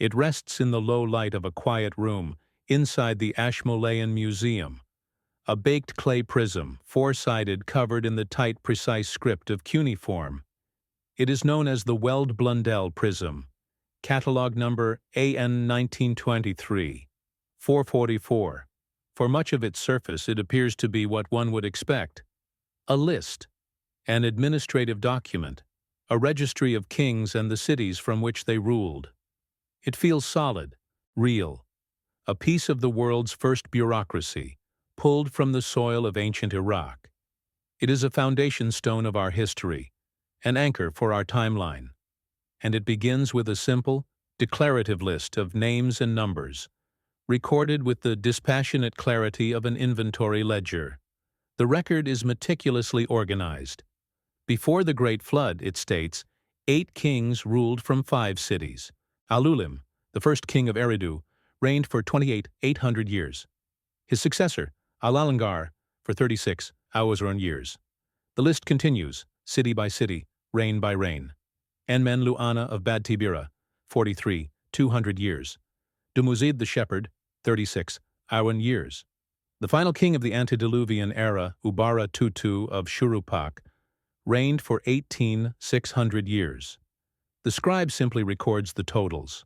It rests in the low light of a quiet room inside the Ashmolean Museum, a baked clay prism, four-sided, covered in the tight, precise script of cuneiform. It is known as the Weld-Blundell prism, catalog number AN 1923, 444. For much of its surface, it appears to be what one would expect: a list, an administrative document, a registry of kings and the cities from which they ruled. It feels solid, real, a piece of the world's first bureaucracy, pulled from the soil of ancient Iraq. It is a foundation stone of our history, an anchor for our timeline, and it begins with a simple, declarative list of names and numbers, recorded with the dispassionate clarity of an inventory ledger. The record is meticulously organized. Before the Great Flood, it states, 8 kings ruled from 5 cities. Alulim, the first king of Eridu, reigned for 800 years. His successor, Alalangar, for 36 years. The list continues, city by city, reign by reign. Enmen Luana of Bad Tibira, 200 years. Dumuzid the shepherd, 36 years. The final king of the antediluvian era, Ubara Tutu of Shurupak, reigned for 600 years. The scribe simply records the totals.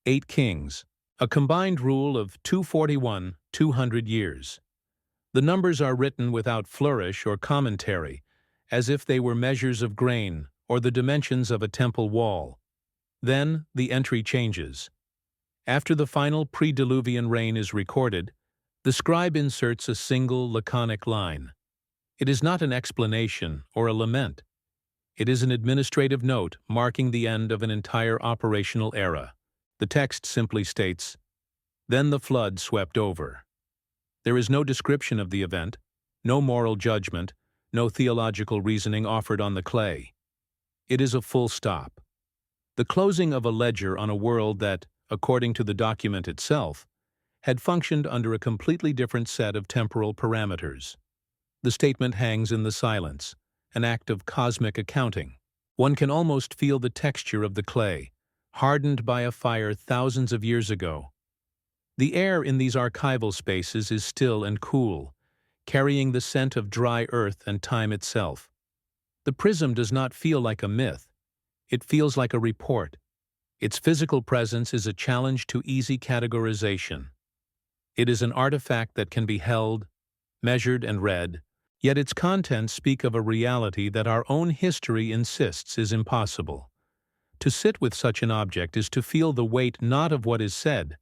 8 kings, a combined rule of 200 years. The numbers are written without flourish or commentary, as if they were measures of grain or the dimensions of a temple wall. Then the entry changes. After the final pre-diluvian reign is recorded, the scribe inserts a single laconic line. It is not an explanation or a lament. It is an administrative note marking the end of an entire operational era. The text simply states, "Then the flood swept over." There is no description of the event, no moral judgment, no theological reasoning offered on the clay. It is a full stop. The closing of a ledger on a world that, according to the document itself, had functioned under a completely different set of temporal parameters. The statement hangs in the silence, an act of cosmic accounting. One can almost feel the texture of the clay, hardened by a fire thousands of years ago. The air in these archival spaces is still and cool, carrying the scent of dry earth and time itself. The prism does not feel like a myth. It feels like a report. Its physical presence is a challenge to easy categorization. It is an artifact that can be held, measured, and read, yet its contents speak of a reality that our own history insists is impossible. To sit with such an object is to feel the weight not of what is said,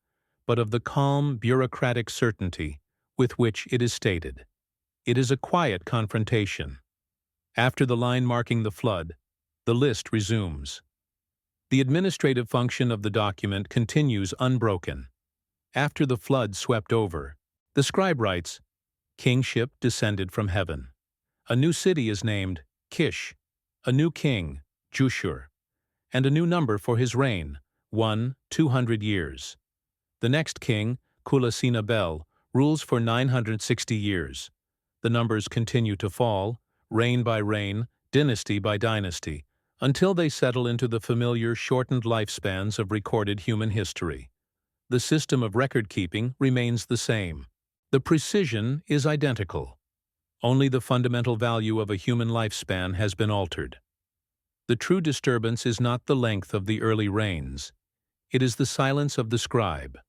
but of the calm, bureaucratic certainty with which it is stated. It is a quiet confrontation. After the line marking the flood, the list resumes. The administrative function of the document continues unbroken. After the flood swept over, the scribe writes, "Kingship descended from heaven. A new city is named Kish, a new king, Jushur, and a new number for his reign, 200 years. The next king, Kulasinabel, rules for 960 years. The numbers continue to fall, reign by reign, dynasty by dynasty, until they settle into the familiar shortened lifespans of recorded human history. The system of record-keeping remains the same. The precision is identical. Only the fundamental value of a human lifespan has been altered. The true disturbance is not the length of the early reigns. It is the silence of the scribe.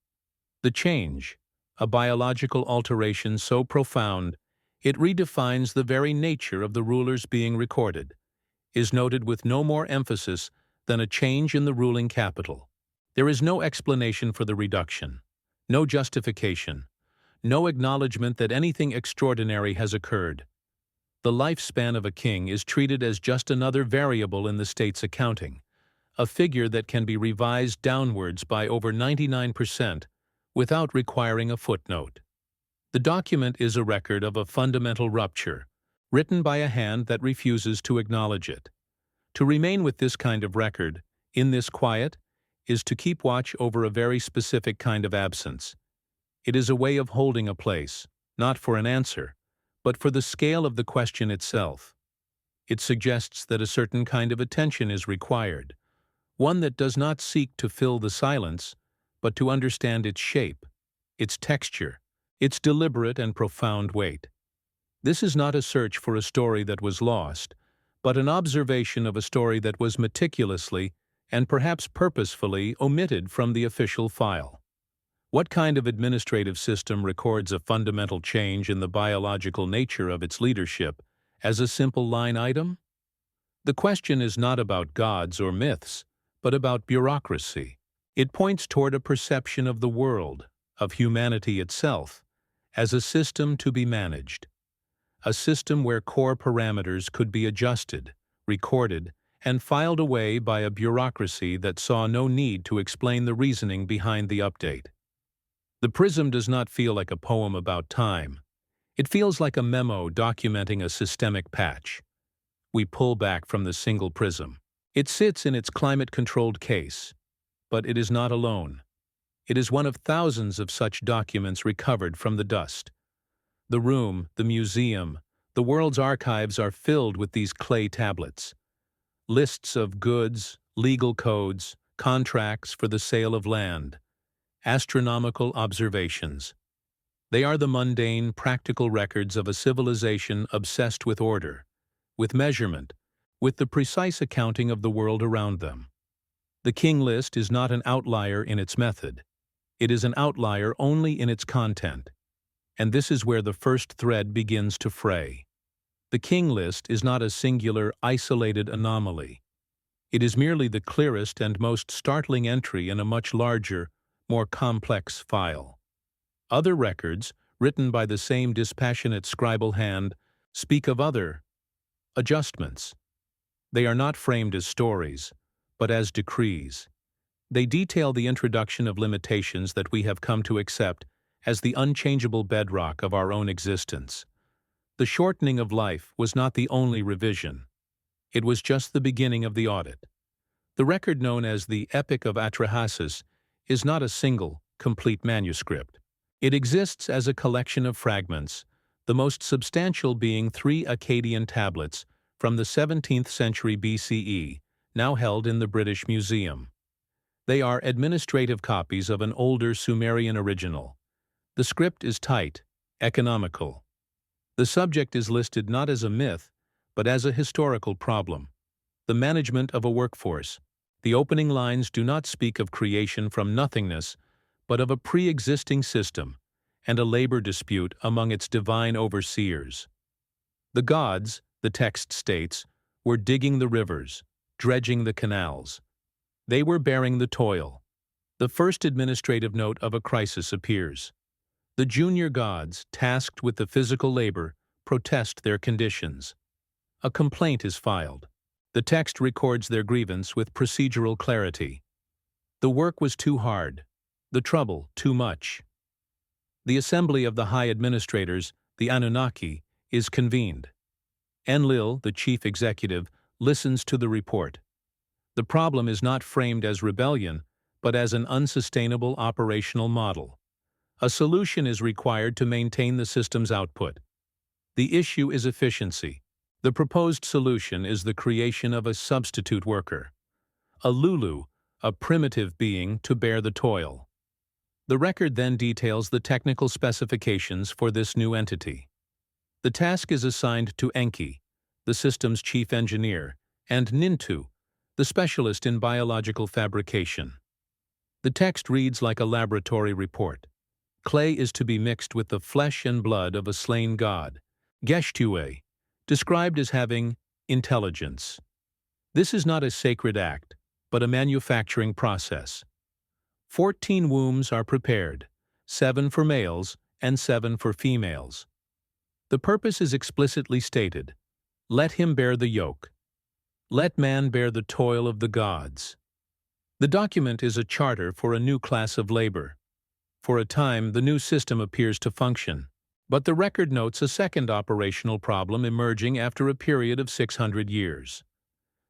The change, a biological alteration so profound, it redefines the very nature of the rulers being recorded, is noted with no more emphasis than a change in the ruling capital. There is no explanation for the reduction, no justification, no acknowledgement that anything extraordinary has occurred. The lifespan of a king is treated as just another variable in the state's accounting, a figure that can be revised downwards by over 99% without requiring a footnote. The document is a record of a fundamental rupture, written by a hand that refuses to acknowledge it. To remain with this kind of record, in this quiet, is to keep watch over a very specific kind of absence. It is a way of holding a place, not for an answer, but for the scale of the question itself. It suggests that a certain kind of attention is required, one that does not seek to fill the silence, but to understand its shape, its texture, its deliberate and profound weight. This is not a search for a story that was lost, but an observation of a story that was meticulously and perhaps purposefully omitted from the official file. What kind of administrative system records a fundamental change in the biological nature of its leadership as a simple line item? The question is not about gods or myths, but about bureaucracy. It points toward a perception of the world, of humanity itself, as a system to be managed. A system where core parameters could be adjusted, recorded, and filed away by a bureaucracy that saw no need to explain the reasoning behind the update. The Prism does not feel like a poem about time. It feels like a memo documenting a systemic patch. We pull back from the single prism. It sits in its climate-controlled case, but it is not alone. It is one of thousands of such documents recovered from the dust. The room, the museum, the world's archives are filled with these clay tablets. Lists of goods, legal codes, contracts for the sale of land, astronomical observations. They are the mundane, practical records of a civilization obsessed with order, with measurement, with the precise accounting of the world around them. The King List is not an outlier in its method. It is an outlier only in its content. And this is where the first thread begins to fray. The King List is not a singular, isolated anomaly. It is merely the clearest and most startling entry in a much larger, more complex file. Other records, written by the same dispassionate scribal hand, speak of other adjustments. They are not framed as stories, but as decrees. They detail the introduction of limitations that we have come to accept as the unchangeable bedrock of our own existence. The shortening of life was not the only revision. It was just the beginning of the audit. The record known as the Epic of Atrahasis is not a single, complete manuscript. It exists as a collection of fragments, the most substantial being 3 Akkadian tablets from the 17th century BCE, now held in the British Museum. They are administrative copies of an older Sumerian original. The script is tight, economical. The subject is listed not as a myth, but as a historical problem: the management of a workforce. The opening lines do not speak of creation from nothingness, but of a pre-existing system and a labor dispute among its divine overseers. The gods, the text states, were digging the rivers, dredging the canals. They were bearing the toil. The first administrative note of a crisis appears. The junior gods, tasked with the physical labor, protest their conditions. A complaint is filed. The text records their grievance with procedural clarity. The work was too hard, the trouble too much. The assembly of the high administrators, the Anunnaki, is convened. Enlil, the chief executive, listens to the report. The problem is not framed as rebellion, but as an unsustainable operational model. A solution is required to maintain the system's output. The issue is efficiency. The proposed solution is the creation of a substitute worker, a Lulu, a primitive being to bear the toil. The record then details the technical specifications for this new entity. The task is assigned to Enki, the system's chief engineer, and Nintu, the specialist in biological fabrication. The text reads like a laboratory report. Clay is to be mixed with the flesh and blood of a slain god, Geshtue, described as having intelligence. This is not a sacred act, but a manufacturing process. 14 wombs are prepared, 7 for males and 7 for females. The purpose is explicitly stated: let him bear the yoke. Let man bear the toil of the gods. The document is a charter for a new class of labor. For a time, the new system appears to function, but the record notes a second operational problem emerging after a period of 600 years.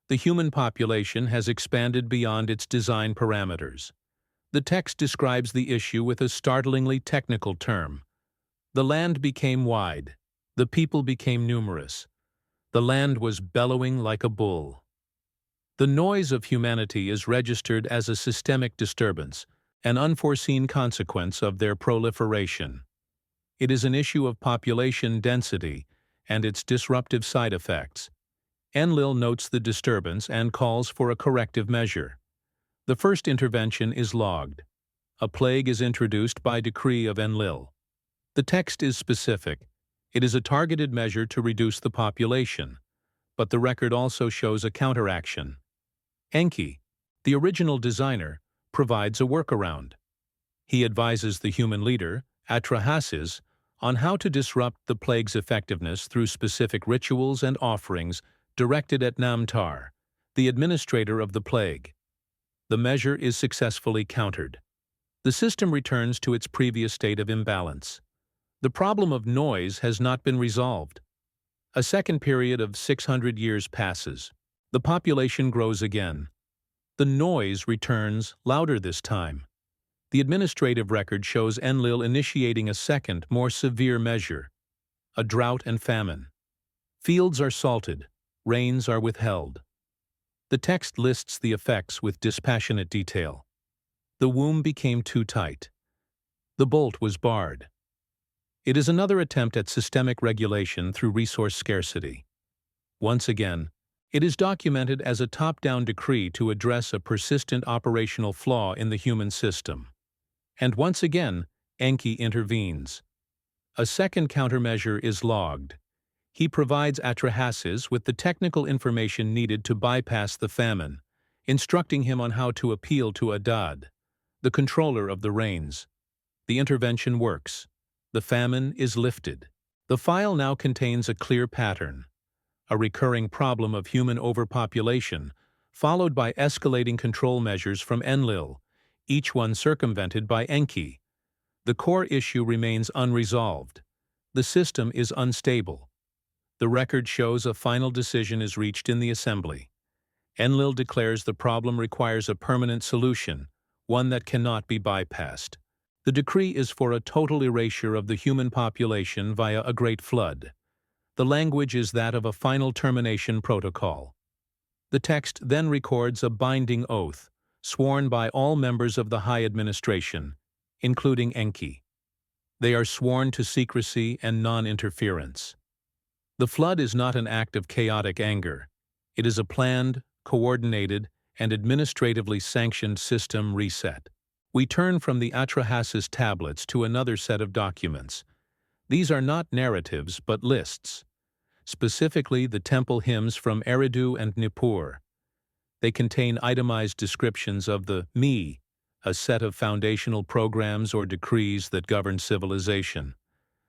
The human population has expanded beyond its design parameters. The text describes the issue with a startlingly technical term. The land became wide. The people became numerous. The land was bellowing like a bull. The noise of humanity is registered as a systemic disturbance, an unforeseen consequence of their proliferation. It is an issue of population density and its disruptive side effects. Enlil notes the disturbance and calls for a corrective measure. The first intervention is logged. A plague is introduced by decree of Enlil. The text is specific. It is a targeted measure to reduce the population, but the record also shows a counteraction. Enki, the original designer, provides a workaround. He advises the human leader, Atrahasis, on how to disrupt the plague's effectiveness through specific rituals and offerings directed at Namtar, the administrator of the plague. The measure is successfully countered. The system returns to its previous state of imbalance. The problem of noise has not been resolved. A second period of 600 years passes. The population grows again. The noise returns, louder this time. The administrative record shows Enlil initiating a second, more severe measure: a drought and famine. Fields are salted, rains are withheld. The text lists the effects with dispassionate detail. The womb became too tight. The bolt was barred. It is another attempt at systemic regulation through resource scarcity. Once again, it is documented as a top-down decree to address a persistent operational flaw in the human system. And once again, Enki intervenes. A second countermeasure is logged. He provides Atrahasis with the technical information needed to bypass the famine, instructing him on how to appeal to Adad, the controller of the rains. The intervention works. The famine is lifted. The file now contains a clear pattern: a recurring problem of human overpopulation, followed by escalating control measures from Enlil, each one circumvented by Enki. The core issue remains unresolved. The system is unstable. The record shows a final decision is reached in the assembly. Enlil declares the problem requires a permanent solution, one that cannot be bypassed. The decree is for a total erasure of the human population via a great flood. The language is that of a final termination protocol. The text then records a binding oath, sworn by all members of the high administration, including Enki. They are sworn to secrecy and non-interference. The flood is not an act of chaotic anger. It is a planned, coordinated, and administratively sanctioned system reset. We turn from the Atrahasis tablets to another set of documents. These are not narratives, but lists. Specifically, the temple hymns from Eridu and Nippur. They contain itemized descriptions of the Me, a set of foundational programs or decrees that govern civilization.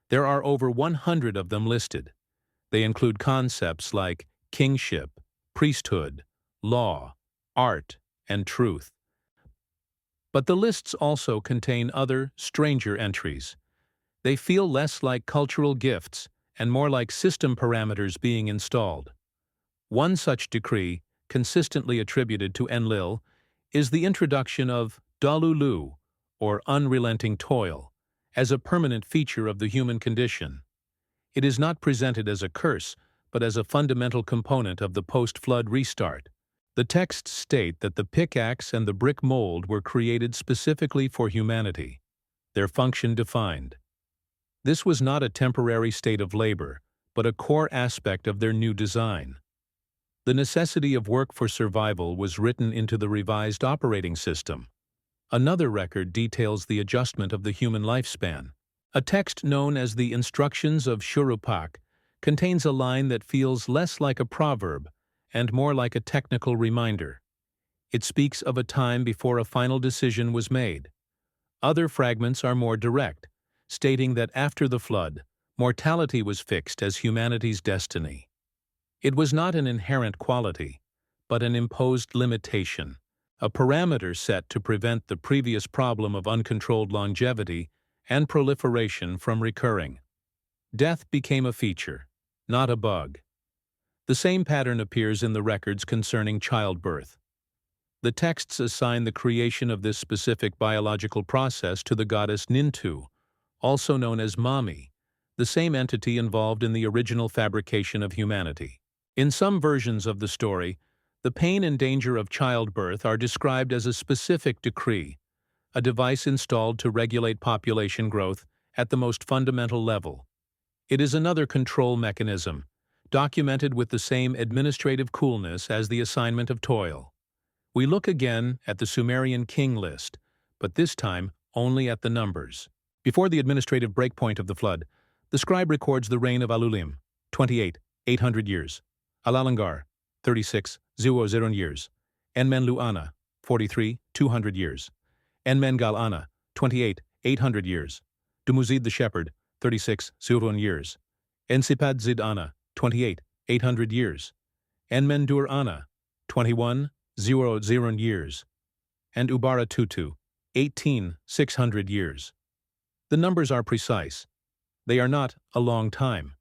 There are over 100 of them listed. They include concepts like kingship, priesthood, law, art, and truth. But the lists also contain other, stranger entries. They feel less like cultural gifts and more like system parameters being installed. One such decree, consistently attributed to Enlil, is the introduction of Dalulu, or unrelenting toil, as a permanent feature of the human condition. It is not presented as a curse, but as a fundamental component of the post-flood restart. The texts state that the pickaxe and the brick mold were created specifically for humanity, their function defined. This was not a temporary state of labor, but a core aspect of their new design. The necessity of work for survival was written into the revised operating system. Another record details the adjustment of the human lifespan. A text known as the Instructions of Shurupak contains a line that feels less like a proverb and more like a technical reminder. It speaks of a time before a final decision was made. Other fragments are more direct, stating that after the flood, mortality was fixed as humanity's destiny. It was not an inherent quality, but an imposed limitation, a parameter set to prevent the previous problem of uncontrolled longevity and proliferation from recurring. Death became a feature, not a bug. The same pattern appears in the records concerning childbirth. The texts assign the creation of this specific biological process to the goddess Nintu, also known as Mami, the same entity involved in the original fabrication of humanity. In some versions of the story, the pain and danger of childbirth are described as a specific decree, a device installed to regulate population growth at the most fundamental level. It is another control mechanism, documented with the same administrative coolness as the assignment of toil. We look again at the Sumerian king list, but this time only at the numbers. Before the administrative breakpoint of the flood, the scribe records the reign of Alulim, 28, 800 years, Alalangar, 36, 00 years, Enmenluana, 43, 200 years, Enmengal-Ana, 28, 800 years, Dumuzid the shepherd, 36, 0 years, Ensipad-Zid-Ana, 28, 800 years, Enmendur-Ana, 21, 00 years, and Ubara-Tutu, 18, 600 years. The numbers are precise. They are not a long time.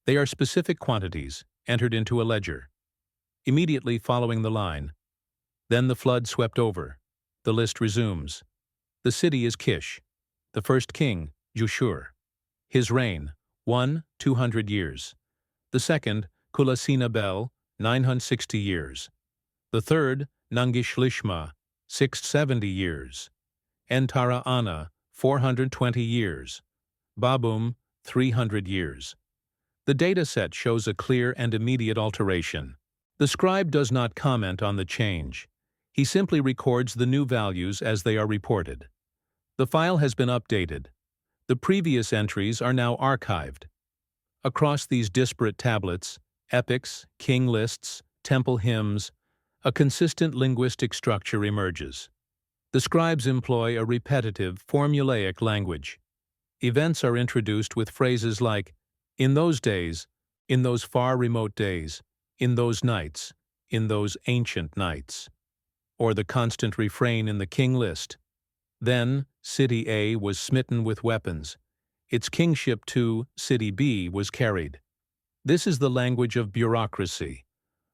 They are specific quantities entered into a ledger. Immediately following the line, then the flood swept over. The list resumes. The city is Kish. The first king, Jushur. His reign, 200 years. The second, Kulasina-Bel, 960 years. The third, Nangish-Lishma, 670 years. Entara-Ana, 420 years. Babum, 300 years. The data set shows a clear and immediate alteration. The scribe does not comment on the change. He simply records the new values as they are reported. The file has been updated. The previous entries are now archived. Across these disparate tablets, epics, king lists, temple hymns, a consistent linguistic structure emerges. The scribes employ a repetitive, formulaic language. Events are introduced with phrases like, in those days, in those far remote days, in those nights, in those ancient nights. Or the constant refrain in the king list. Then, City A was smitten with weapons. Its kingship to City B was carried. This is the language of bureaucracy,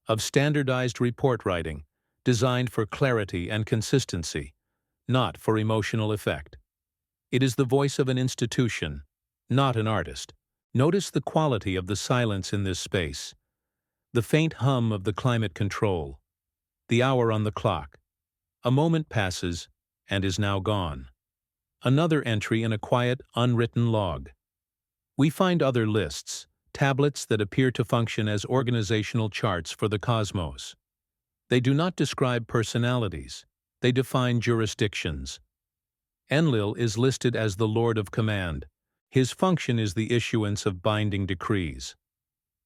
of standardized report writing, designed for clarity and consistency, not for emotional effect. It is the voice of an institution, not an artist. Notice the quality of the silence in this space, the faint hum of the climate control, the hour on the clock. A moment passes and is now gone. Another entry in a quiet, unwritten log. We find other lists, tablets that appear to function as organizational charts for the cosmos. They do not describe personalities. They define jurisdictions. Enlil is listed as the Lord of Command. His function is the issuance of binding decrees.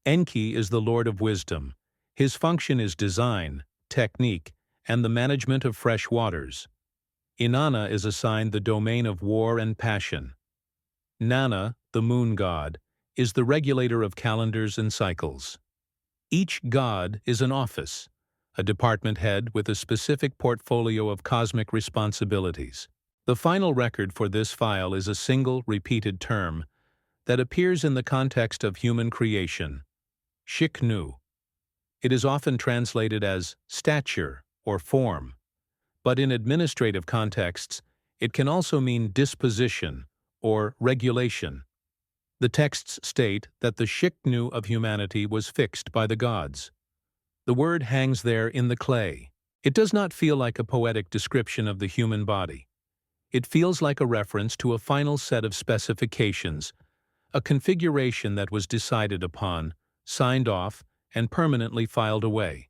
Enki is the Lord of Wisdom. His function is design, technique, and the management of fresh waters. Inanna is assigned the domain of war and passion. Nana, the moon god, is the regulator of calendars and cycles. Each god is an office, a department head with a specific portfolio of cosmic responsibilities. The final record for this file is a single, repeated term that appears in the context of human creation, Shiknu. It is often translated as stature or form, but in administrative contexts, it can also mean disposition or regulation. The texts state that the Shiknu of humanity was fixed by the gods. The word hangs there in the clay. It does not feel like a poetic description of the human body. It feels like a reference to a final set of specifications, a configuration that was decided upon, signed off, and permanently filed away.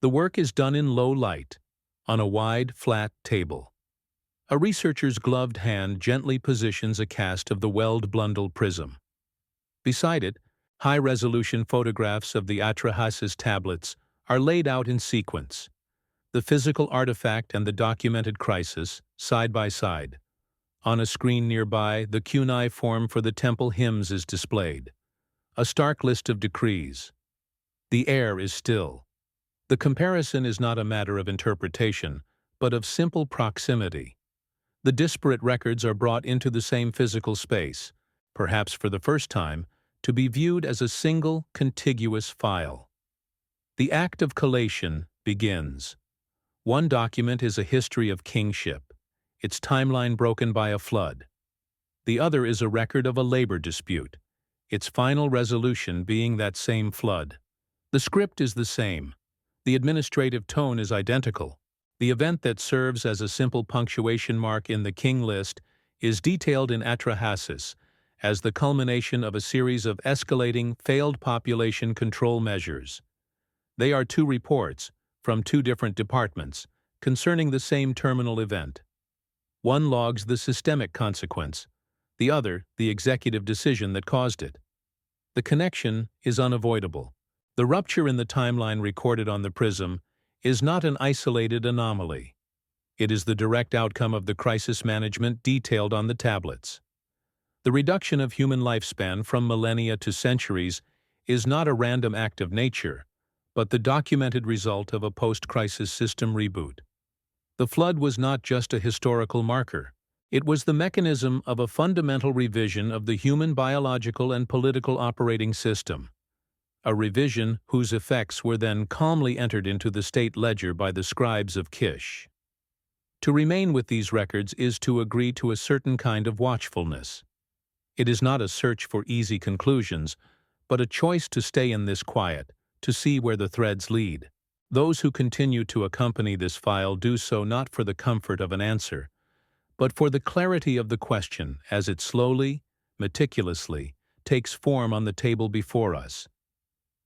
The work is done in low light, on a wide, flat table. A researcher's gloved hand gently positions a cast of the Weld-Blundell prism. Beside it, high-resolution photographs of the Atrahasis tablets are laid out in sequence. The physical artifact and the documented crisis, side by side. On a screen nearby, the cuneiform for the temple hymns is displayed. A stark list of decrees. The air is still. The comparison is not a matter of interpretation, but of simple proximity. The disparate records are brought into the same physical space, perhaps for the first time, to be viewed as a single, contiguous file. The act of collation begins. One document is a history of kingship, its timeline broken by a flood. The other is a record of a labor dispute, its final resolution being that same flood. The script is the same. The administrative tone is identical. The event that serves as a simple punctuation mark in the King list is detailed in Atrahasis as the culmination of a series of escalating failed population control measures. They are two reports from two different departments concerning the same terminal event. One logs the systemic consequence, the other the executive decision that caused it. The connection is unavoidable. The rupture in the timeline recorded on the prism is not an isolated anomaly. It is the direct outcome of the crisis management detailed on the tablets. The reduction of human lifespan from millennia to centuries is not a random act of nature, but the documented result of a post-crisis system reboot. The flood was not just a historical marker. It was the mechanism of a fundamental revision of the human biological and political operating system, a revision whose effects were then calmly entered into the state ledger by the scribes of Kish. To remain with these records is to agree to a certain kind of watchfulness. It is not a search for easy conclusions, but a choice to stay in this quiet, to see where the threads lead. Those who continue to accompany this file do so not for the comfort of an answer, but for the clarity of the question as it slowly, meticulously, takes form on the table before us.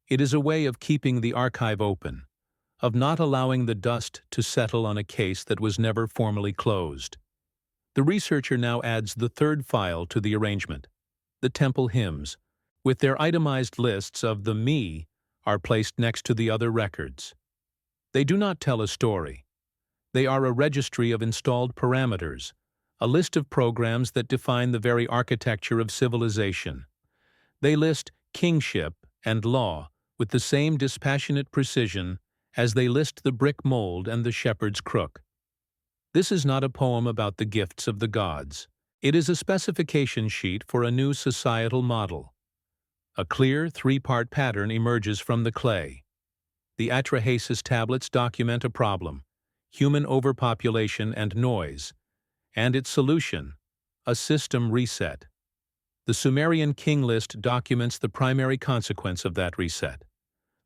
It is a way of keeping the archive open, of not allowing the dust to settle on a case that was never formally closed. The researcher now adds the third file to the arrangement, the temple hymns, with their itemized lists of the me are placed next to the other records. They do not tell a story. They are a registry of installed parameters, a list of programs that define the very architecture of civilization. They list kingship and law with the same dispassionate precision as they list the brick mold and the shepherd's crook. This is not a poem about the gifts of the gods. It is a specification sheet for a new societal model. A clear three-part pattern emerges from the clay. The Atrahasis tablets document a problem, human overpopulation and noise, and its solution, a system reset. The Sumerian king list documents the primary consequence of that reset,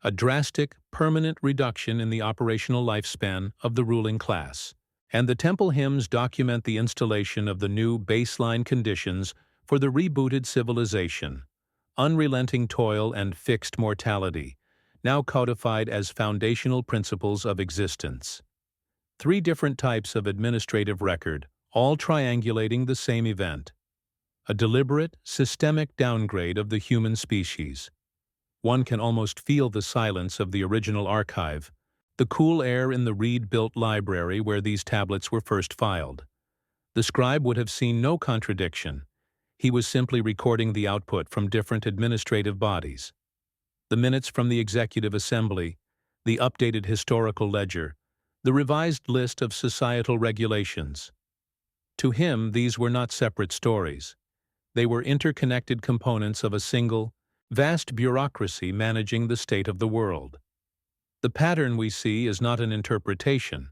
a drastic, permanent reduction in the operational lifespan of the ruling class. And the temple hymns document the installation of the new baseline conditions for the rebooted civilization, unrelenting toil and fixed mortality, now codified as foundational principles of existence. Three different types of administrative record, all triangulating the same event. A deliberate, systemic downgrade of the human species. One can almost feel the silence of the original archive, the cool air in the reed-built library where these tablets were first filed. The scribe would have seen no contradiction. He was simply recording the output from different administrative bodies. The minutes from the Executive Assembly, the updated historical ledger, the revised list of societal regulations. To him, these were not separate stories. They were interconnected components of a single, vast bureaucracy managing the state of the world. The pattern we see is not an interpretation.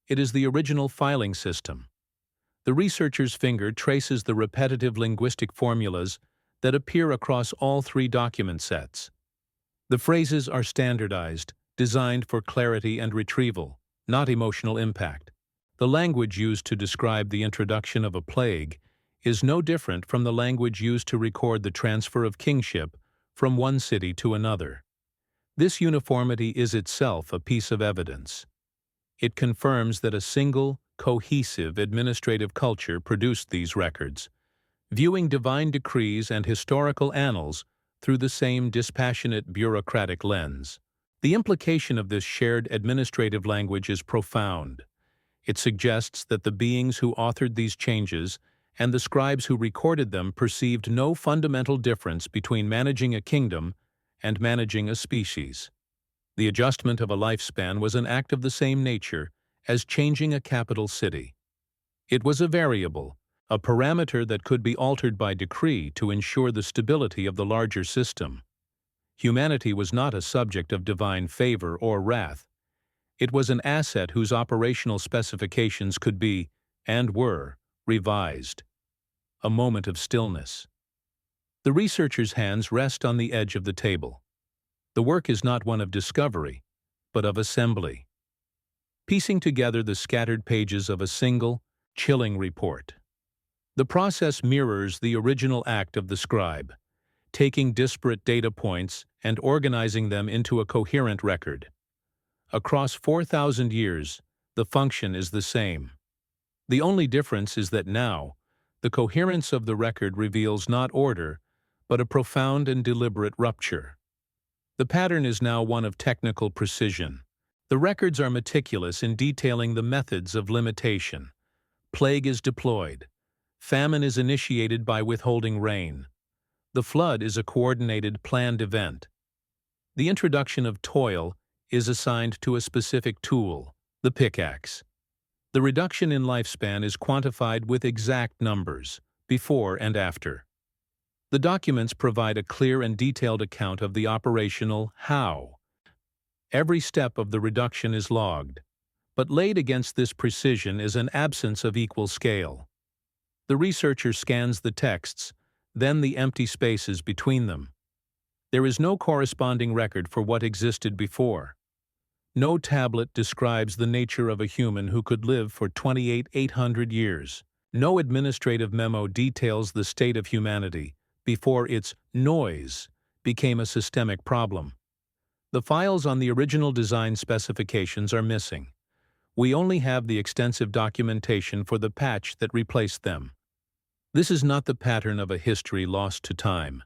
It is the original filing system. The researcher's finger traces the repetitive linguistic formulas that appear across all three document sets. The phrases are standardized, designed for clarity and retrieval, not emotional impact. The language used to describe the introduction of a plague is no different from the language used to record the transfer of kingship from one city to another. This uniformity is itself a piece of evidence. It confirms that a single, cohesive administrative culture produced these records, viewing divine decrees and historical annals through the same dispassionate bureaucratic lens. The implication of this shared administrative language is profound. It suggests that the beings who authored these changes and the scribes who recorded them perceived no fundamental difference between managing a kingdom and managing a species. The adjustment of a lifespan was an act of the same nature as changing a capital city. It was a variable, a parameter that could be altered by decree to ensure the stability of the larger system. Humanity was not a subject of divine favor or wrath. It was an asset whose operational specifications could be, and were, revised. A moment of stillness. The researcher's hands rest on the edge of the table. The work is not one of discovery, but of assembly. piecing together the scattered pages of a single, chilling report. The process mirrors the original act of the scribe, taking disparate data points and organizing them into a coherent record. Across 4,000 years, the function is the same. The only difference is that now, the coherence of the record reveals not order, but a profound and deliberate rupture. The pattern is now one of technical precision. The records are meticulous in detailing the methods of limitation. Plague is deployed. Famine is initiated by withholding rain. The flood is a coordinated, planned event. The introduction of toil is assigned to a specific tool, the pickaxe. The reduction in lifespan is quantified with exact numbers, before and after. The documents provide a clear and detailed account of the operational how. Every step of the reduction is logged, but laid against this precision is an absence of equal scale. The researcher scans the texts, then the empty spaces between them. There is no corresponding record for what existed before. No tablet describes the nature of a human who could live for 28,800 years. No administrative memo details the state of humanity before its noise became a systemic problem. The files on the original design specifications are missing. We only have the extensive documentation for the patch that replaced them. This is not the pattern of a history lost to time.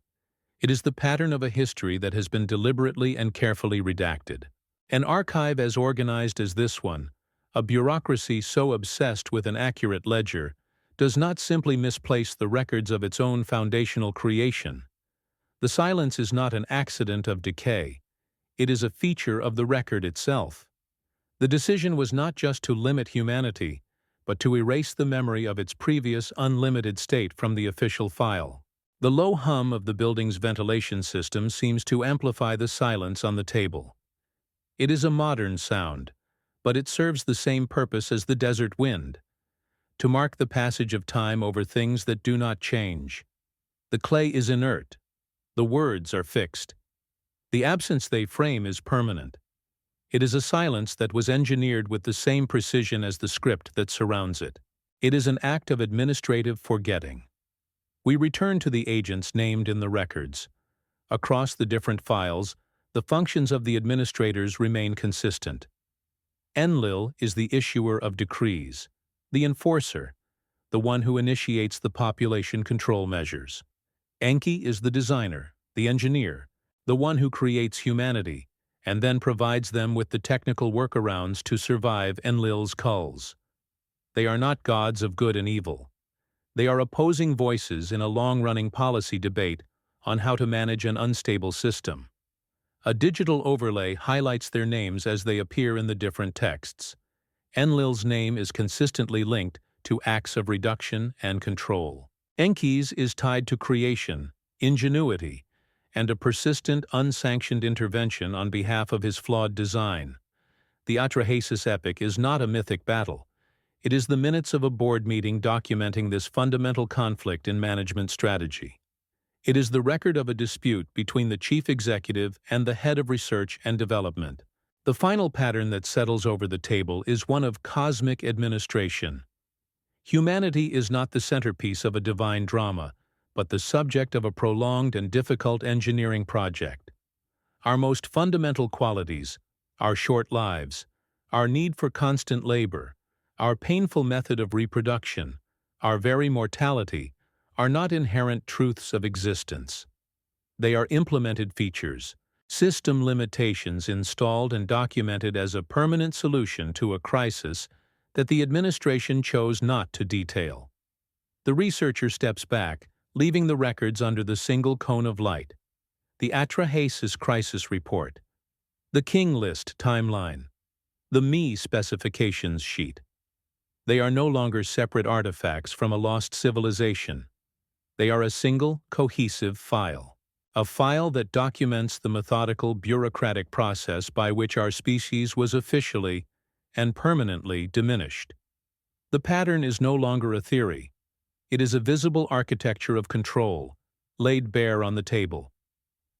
It is the pattern of a history that has been deliberately and carefully redacted. An archive as organized as this one, a bureaucracy so obsessed with an accurate ledger, does not simply misplace the records of its own foundational creation. The silence is not an accident of decay. It is a feature of the record itself. The decision was not just to limit humanity, but to erase the memory of its previous unlimited state from the official file. The low hum of the building's ventilation system seems to amplify the silence on the table. It is a modern sound, but it serves the same purpose as the desert wind, to mark the passage of time over things that do not change. The clay is inert. The words are fixed. The absence they frame is permanent. It is a silence that was engineered with the same precision as the script that surrounds it. It is an act of administrative forgetting. We return to the agents named in the records. Across the different files, the functions of the administrators remain consistent. Enlil is the issuer of decrees, the enforcer, the one who initiates the population control measures. Enki is the designer, the engineer, the one who creates humanity, and then provides them with the technical workarounds to survive Enlil's culls. They are not gods of good and evil. They are opposing voices in a long-running policy debate on how to manage an unstable system. A digital overlay highlights their names as they appear in the different texts. Enlil's name is consistently linked to acts of reduction and control. Enki's is tied to creation, ingenuity, and a persistent, unsanctioned intervention on behalf of his flawed design. The Atrahasis epic is not a mythic battle. It is the minutes of a board meeting documenting this fundamental conflict in management strategy. It is the record of a dispute between the chief executive and the head of research and development. The final pattern that settles over the table is one of cosmic administration. Humanity is not the centerpiece of a divine drama, but the subject of a prolonged and difficult engineering project. Our most fundamental qualities, our short lives, our need for constant labor, our painful method of reproduction, our very mortality, are not inherent truths of existence. They are implemented features, system limitations installed and documented as a permanent solution to a crisis that the administration chose not to detail. The researcher steps back, leaving the records under the single cone of light. The Atrahasis Crisis Report, the King List Timeline, the Me Specifications Sheet. They are no longer separate artifacts from a lost civilization. They are a single, cohesive file. A file that documents the methodical, bureaucratic process by which our species was officially and permanently diminished. The pattern is no longer a theory. It is a visible architecture of control, laid bare on the table.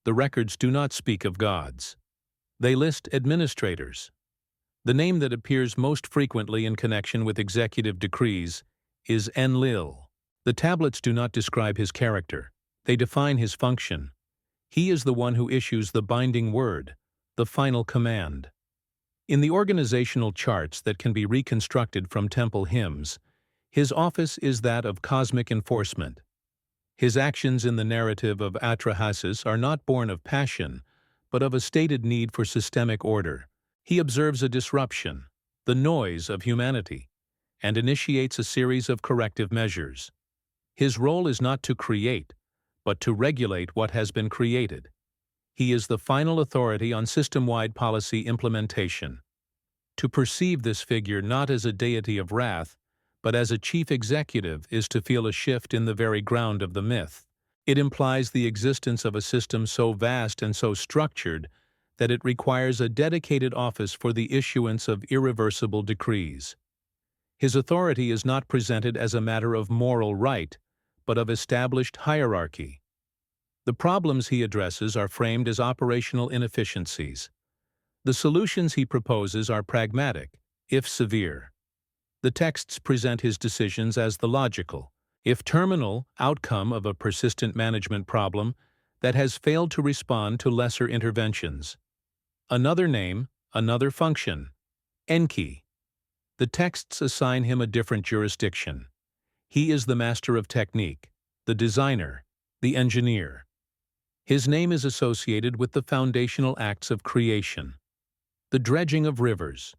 The records do not speak of gods. They list administrators. The name that appears most frequently in connection with executive decrees is Enlil. The tablets do not describe his character. They define his function. He is the one who issues the binding word, the final command. In the organizational charts that can be reconstructed from temple hymns, his office is that of cosmic enforcement. His actions in the narrative of Atrahasis are not born of passion, but of a stated need for systemic order. He observes a disruption, the noise of humanity, and initiates a series of corrective measures. His role is not to create, but to regulate what has been created. He is the final authority on system-wide policy implementation. To perceive this figure not as a deity of wrath, but as a chief executive is to feel a shift in the very ground of the myth. It implies the existence of a system so vast and so structured that it requires a dedicated office for the issuance of irreversible decrees. His authority is not presented as a matter of moral right, but of established hierarchy. The problems he addresses are framed as operational inefficiencies. The solutions he proposes are pragmatic, if severe. The texts present his decisions as the logical, if terminal, outcome of a persistent management problem that has failed to respond to lesser interventions. Another name, another function, Enki. The texts assign him a different jurisdiction. He is the master of technique, the designer, the engineer. His name is associated with the foundational acts of creation, the dredging of rivers,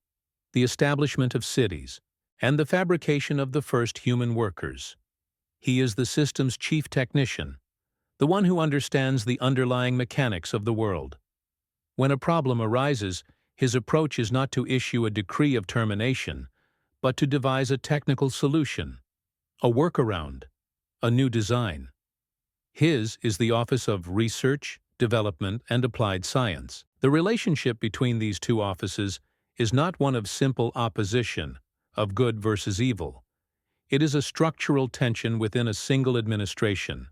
the establishment of cities, and the fabrication of the first human workers. He is the system's chief technician, the one who understands the underlying mechanics of the world. When a problem arises, his approach is not to issue a decree of termination, but to devise a technical solution, a workaround, a new design. His is the office of research, development, and applied science. The relationship between these two offices is not one of simple opposition, of good versus evil. It is a structural tension within a single administration.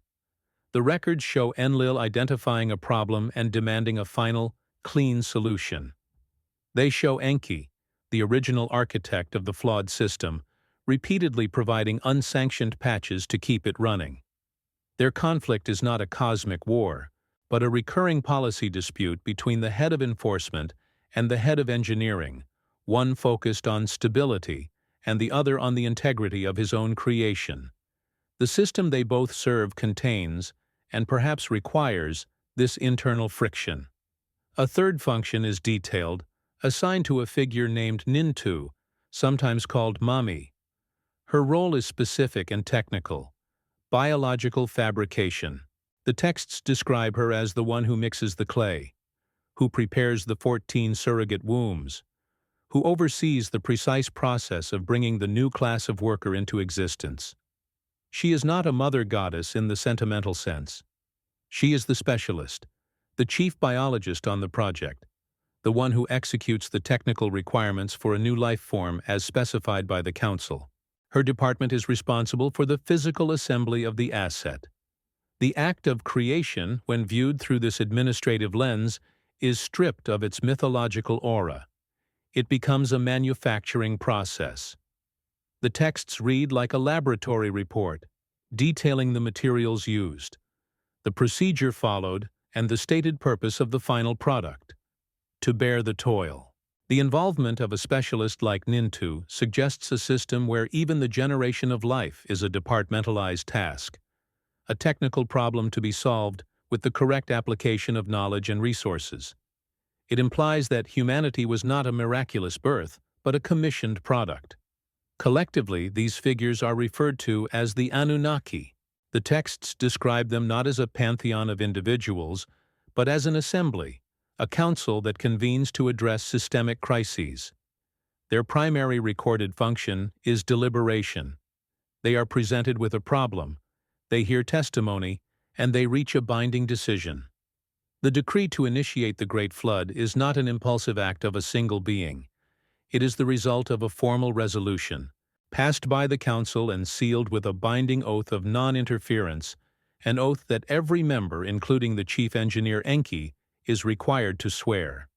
The records show Enlil identifying a problem and demanding a final, clean solution. They show Enki, the original architect of the flawed system, repeatedly providing unsanctioned patches to keep it running. Their conflict is not a cosmic war, but a recurring policy dispute between the head of enforcement and the head of engineering, one focused on stability and the other on the integrity of his own creation. The system they both serve contains, and perhaps requires, this internal friction. A third function is detailed, assigned to a figure named Nintu, sometimes called Mami. Her role is specific and technical. Biological fabrication. The texts describe her as the one who mixes the clay, who prepares the 14 surrogate wombs, who oversees the precise process of bringing the new class of worker into existence. She is not a mother goddess in the sentimental sense. She is the specialist, the chief biologist on the project, the one who executes the technical requirements for a new life form as specified by the Council. Her department is responsible for the physical assembly of the asset. The act of creation, when viewed through this administrative lens, is stripped of its mythological aura. It becomes a manufacturing process. The texts read like a laboratory report, detailing the materials used, the procedure followed, and the stated purpose of the final product: to bear the toil. The involvement of a specialist like Nintu suggests a system where even the generation of life is a departmentalized task, a technical problem to be solved with the correct application of knowledge and resources. It implies that humanity was not a miraculous birth, but a commissioned product. Collectively, these figures are referred to as the Anunnaki. The texts describe them not as a pantheon of individuals, but as an assembly, a council that convenes to address systemic crises. Their primary recorded function is deliberation. They are presented with a problem, they hear testimony, and they reach a binding decision. The decree to initiate the Great Flood is not an impulsive act of a single being. It is the result of a formal resolution, passed by the Council and sealed with a binding oath of non-interference, an oath that every member, including the chief engineer Enki, is required to swear.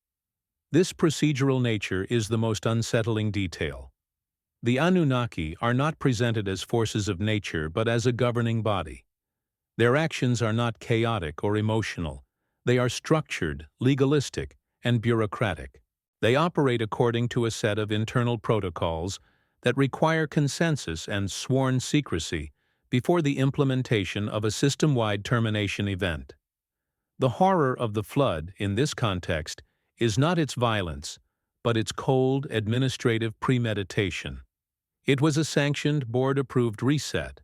This procedural nature is the most unsettling detail. The Anunnaki are not presented as forces of nature but as a governing body. Their actions are not chaotic or emotional. They are structured, legalistic, and bureaucratic. They operate according to a set of internal protocols that require consensus and sworn secrecy before the implementation of a system-wide termination event. The horror of the flood, in this context, is not its violence, but its cold, administrative premeditation. It was a sanctioned, board-approved reset.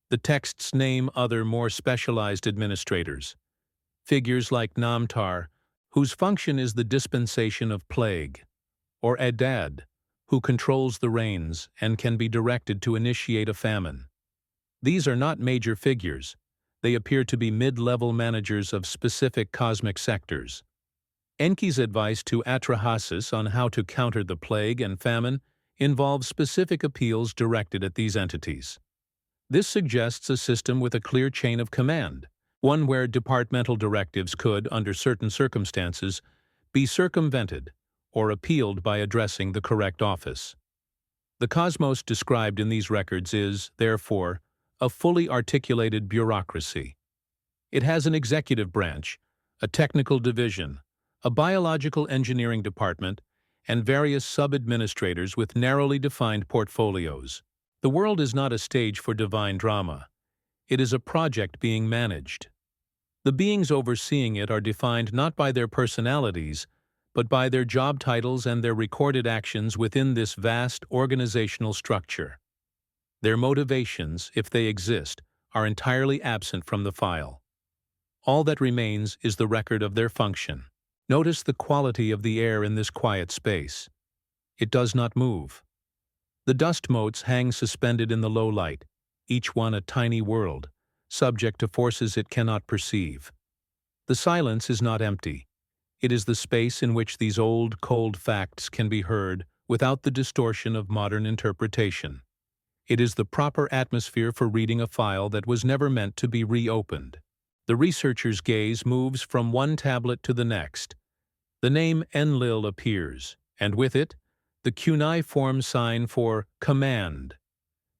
The texts name other more specialized administrators, figures like Namtar, whose function is the dispensation of plague, or Adad, who controls the rains and can be directed to initiate a famine. These are not major figures. They appear to be mid-level managers of specific cosmic sectors. Enki's advice to Atrahasis on how to counter the plague and famine involves specific appeals directed at these entities. This suggests a system with a clear chain of command, one where departmental directives could, under certain circumstances, be circumvented or appealed by addressing the correct office. The cosmos described in these records is, therefore, a fully articulated bureaucracy. It has an executive branch, a technical division, a biological engineering department, and various sub-administrators with narrowly defined portfolios. The world is not a stage for divine drama. It is a project being managed. The beings overseeing it are defined not by their personalities, but by their job titles and their recorded actions within this vast organizational structure. Their motivations, if they exist, are entirely absent from the file. All that remains is the record of their function. Notice the quality of the air in this quiet space. It does not move. The dust motes hang suspended in the low light, each one a tiny world, subject to forces it cannot perceive. The silence is not empty. It is the space in which these old, cold facts can be heard without the distortion of modern interpretation. It is the proper atmosphere for reading a file that was never meant to be reopened. The researcher's gaze moves from one tablet to the next. The name Enlil appears, and with it, the cuneiform sign for command,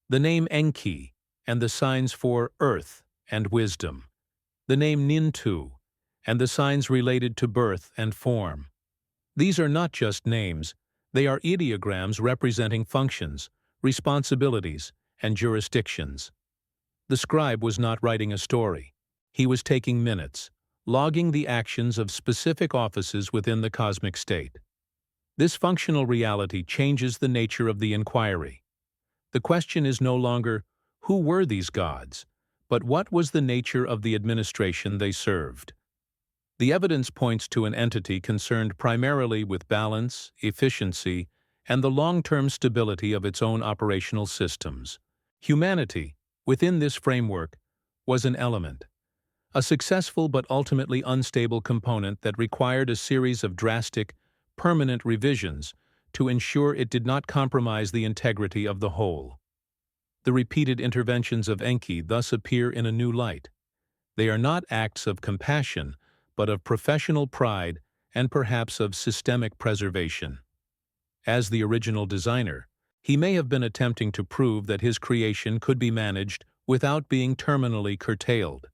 the name Enki, and the signs for earth and wisdom, the name Nintu, and the signs related to birth and form. These are not just names, they are ideograms representing functions, responsibilities, and jurisdictions. The scribe was not writing a story. He was taking minutes, logging the actions of specific offices within the cosmic state. This functional reality changes the nature of the inquiry. The question is no longer, who were these gods, but what was the nature of the administration they served? The evidence points to an entity concerned primarily with balance, efficiency, and the long-term stability of its own operational systems. Humanity, within this framework, was an element, a successful but ultimately unstable component that required a series of drastic, permanent revisions to ensure it did not compromise the integrity of the whole. The repeated interventions of Enki thus appear in a new light. They are not acts of compassion, but of professional pride and perhaps of systemic preservation. As the original designer, he may have been attempting to prove that his creation could be managed without being terminally curtailed.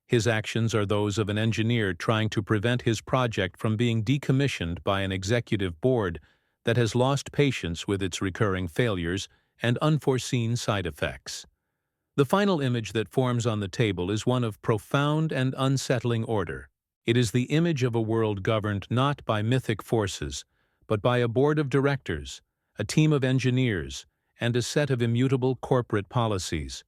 His actions are those of an engineer trying to prevent his project from being decommissioned by an executive board that has lost patience with its recurring failures and unforeseen side effects. The final image that forms on the table is one of profound and unsettling order. It is the image of a world governed not by mythic forces, but by a board of directors, a team of engineers, and a set of immutable corporate policies.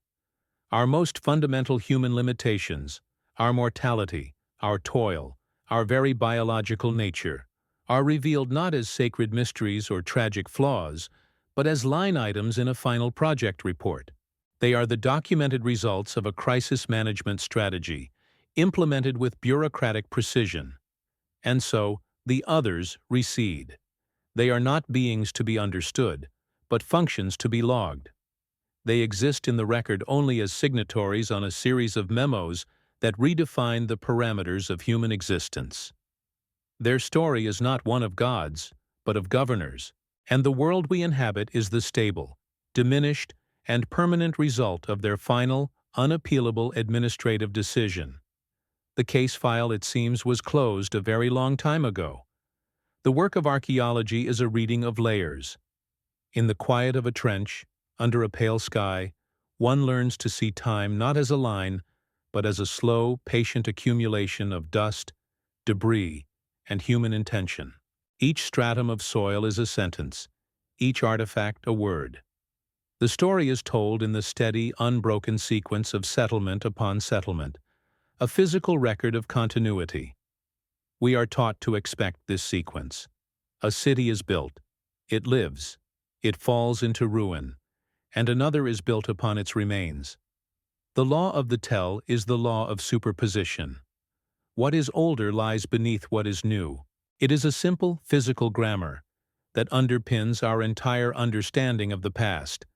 Our most fundamental human limitations, our mortality, our toil, our very biological nature, are revealed not as sacred mysteries or tragic flaws, but as line items in a final project report. They are the documented results of a crisis management strategy, implemented with bureaucratic precision. And so, the others recede. They are not beings to be understood, but functions to be logged. They exist in the record only as signatories on a series of memos that redefine the parameters of human existence. Their story is not one of gods, but of governors, and the world we inhabit is the stable, diminished, and permanent result of their final, unappealable administrative decision. The case file, it seems, was closed a very long time ago. The work of archaeology is a reading of layers. In the quiet of a trench, under a pale sky, one learns to see time not as a line, but as a slow, patient accumulation of dust, debris, and human intention. Each stratum of soil is a sentence, each artifact a word. The story is told in the steady, unbroken sequence of settlement upon settlement, a physical record of continuity. We are taught to expect this sequence. A city is built, it lives, it falls into ruin, and another is built upon its remains. The law of the tell is the law of superposition. What is older lies beneath what is new. It is a simple physical grammar that underpins our entire understanding of the past.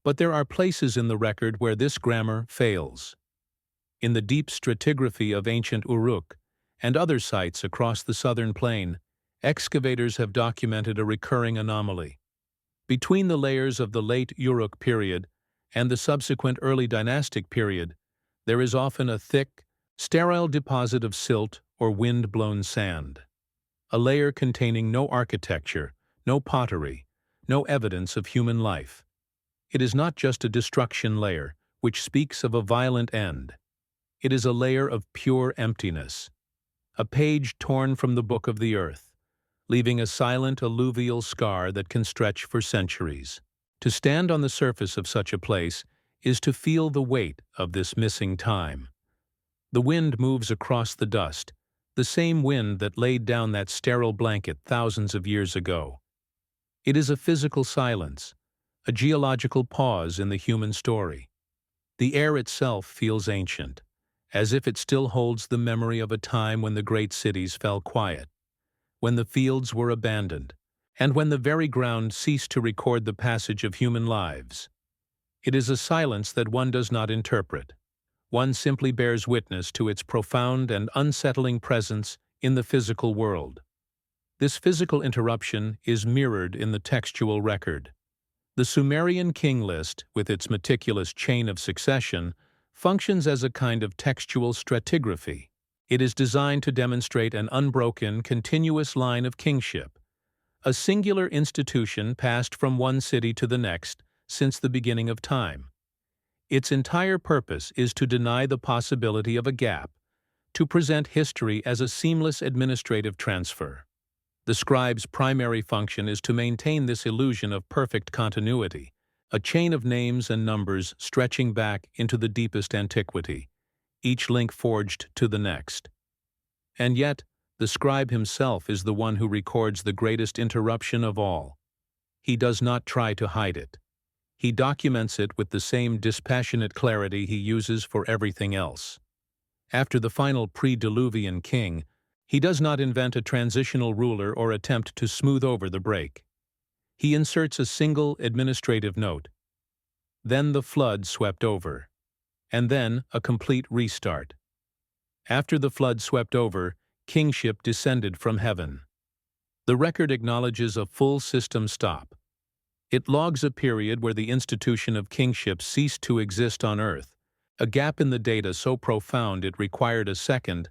But there are places in the record where this grammar fails. In the deep stratigraphy of ancient Uruk and other sites across the southern plain, excavators have documented a recurring anomaly. Between the layers of the late Uruk period and the subsequent early dynastic period, there is often a thick, sterile deposit of silt or wind-blown sand. A layer containing no architecture, no pottery, no evidence of human life. It is not just a destruction layer, which speaks of a violent end. It is a layer of pure emptiness, a page torn from the book of the earth, leaving a silent alluvial scar that can stretch for centuries. To stand on the surface of such a place is to feel the weight of this missing time. The wind moves across the dust, the same wind that laid down that sterile blanket thousands of years ago. It is a physical silence, a geological pause in the human story. The air itself feels ancient, as if it still holds the memory of a time when the great cities fell quiet, when the fields were abandoned, and when the very ground ceased to record the passage of human lives. It is a silence that one does not interpret. One simply bears witness to its profound and unsettling presence in the physical world. This physical interruption is mirrored in the textual record. The Sumerian king list, with its meticulous chain of succession, functions as a kind of textual stratigraphy. It is designed to demonstrate an unbroken, continuous line of kingship, a singular institution passed from one city to the next since the beginning of time. Its entire purpose is to deny the possibility of a gap, to present history as a seamless administrative transfer. The scribe's primary function is to maintain this illusion of perfect continuity, a chain of names and numbers stretching back into the deepest antiquity, each link forged to the next. And yet, the scribe himself is the one who records the greatest interruption of all. He does not try to hide it. He documents it with the same dispassionate clarity he uses for everything else. After the final pre-Diluvian king, he does not invent a transitional ruler or attempt to smooth over the break. He inserts a single administrative note. Then the flood swept over, and then a complete restart. After the flood swept over, kingship descended from heaven. The record acknowledges a full system stop. It logs a period where the institution of kingship ceased to exist on earth, a gap in the data so profound it required a second,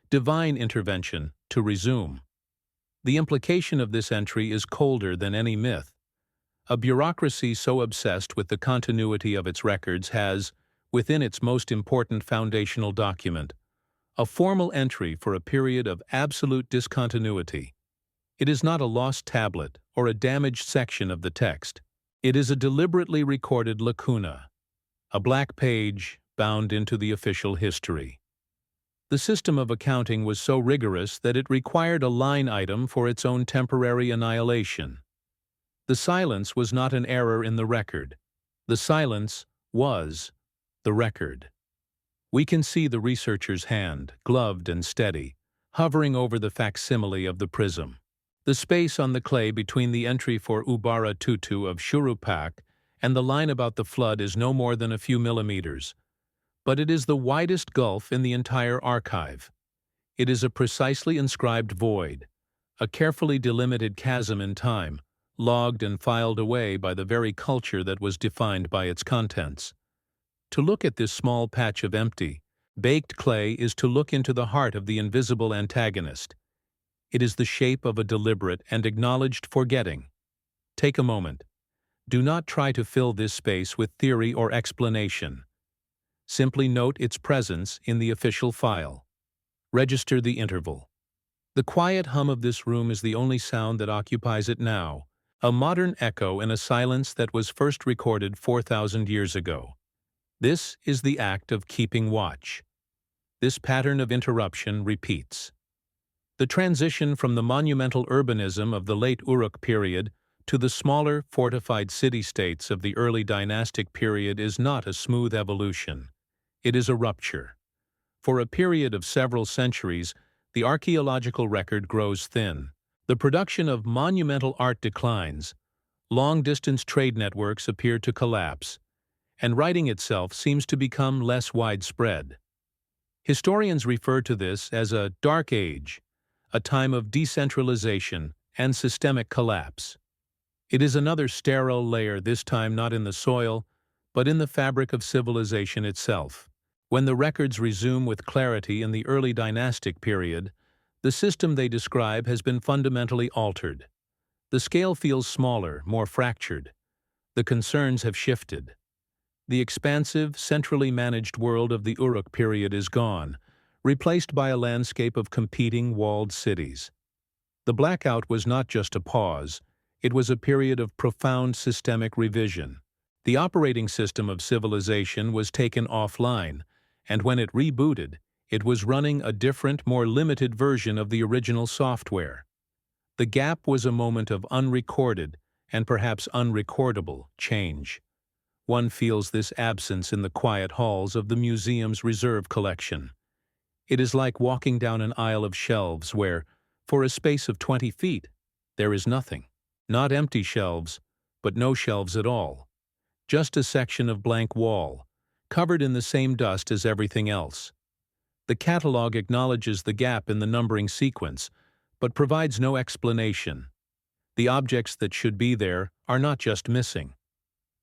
divine intervention to resume. The implication of this entry is colder than any myth. A bureaucracy so obsessed with the continuity of its records has, within its most important foundational document, a formal entry for a period of absolute discontinuity. It is not a lost tablet or a damaged section of the text. It is a deliberately recorded lacuna, a black page bound into the official history. The system of accounting was so rigorous that it required a line item for its own temporary annihilation. The silence was not an error in the record. The silence was the record. We can see the researcher's hand, gloved and steady, hovering over the facsimile of the prism. The space on the clay between the entry for Ubara Tutu of Shurupak and the line about the flood is no more than a few millimeters, but it is the widest gulf in the entire archive. It is a precisely inscribed void, a carefully delimited chasm in time, logged and filed away by the very culture that was defined by its contents. To look at this small patch of empty, baked clay is to look into the heart of the invisible antagonist. It is the shape of a deliberate and acknowledged forgetting. Take a moment. Do not try to fill this space with theory or explanation. Simply note its presence in the official file. Register the interval. The quiet hum of this room is the only sound that occupies it now, a modern echo in a silence that was first recorded 4,000 years ago. This is the act of keeping watch. This pattern of interruption repeats. The transition from the monumental urbanism of the late Uruk period to the smaller, fortified city-states of the early dynastic period is not a smooth evolution. It is a rupture. For a period of several centuries, the archaeological record grows thin. The production of monumental art declines. Long-distance trade networks appear to collapse, and writing itself seems to become less widespread. Historians refer to this as a dark age, a time of decentralization and systemic collapse. It is another sterile layer, this time not in the soil, but in the fabric of civilization itself. When the records resume with clarity in the early dynastic period, the system they describe has been fundamentally altered. The scale feels smaller, more fractured. The concerns have shifted. The expansive, centrally managed world of the Uruk period is gone, replaced by a landscape of competing walled cities. The blackout was not just a pause, it was a period of profound systemic revision. The operating system of civilization was taken offline, and when it rebooted, it was running a different, more limited version of the original software. The gap was a moment of unrecorded, and perhaps unrecordable, change. One feels this absence in the quiet halls of the museum's reserve collection. It is like walking down an aisle of shelves where, for a space of 20 feet, there is nothing. Not empty shelves, but no shelves at all. Just a section of blank wall, covered in the same dust as everything else. The catalog acknowledges the gap in the numbering sequence, but provides no explanation. The objects that should be there are not just missing.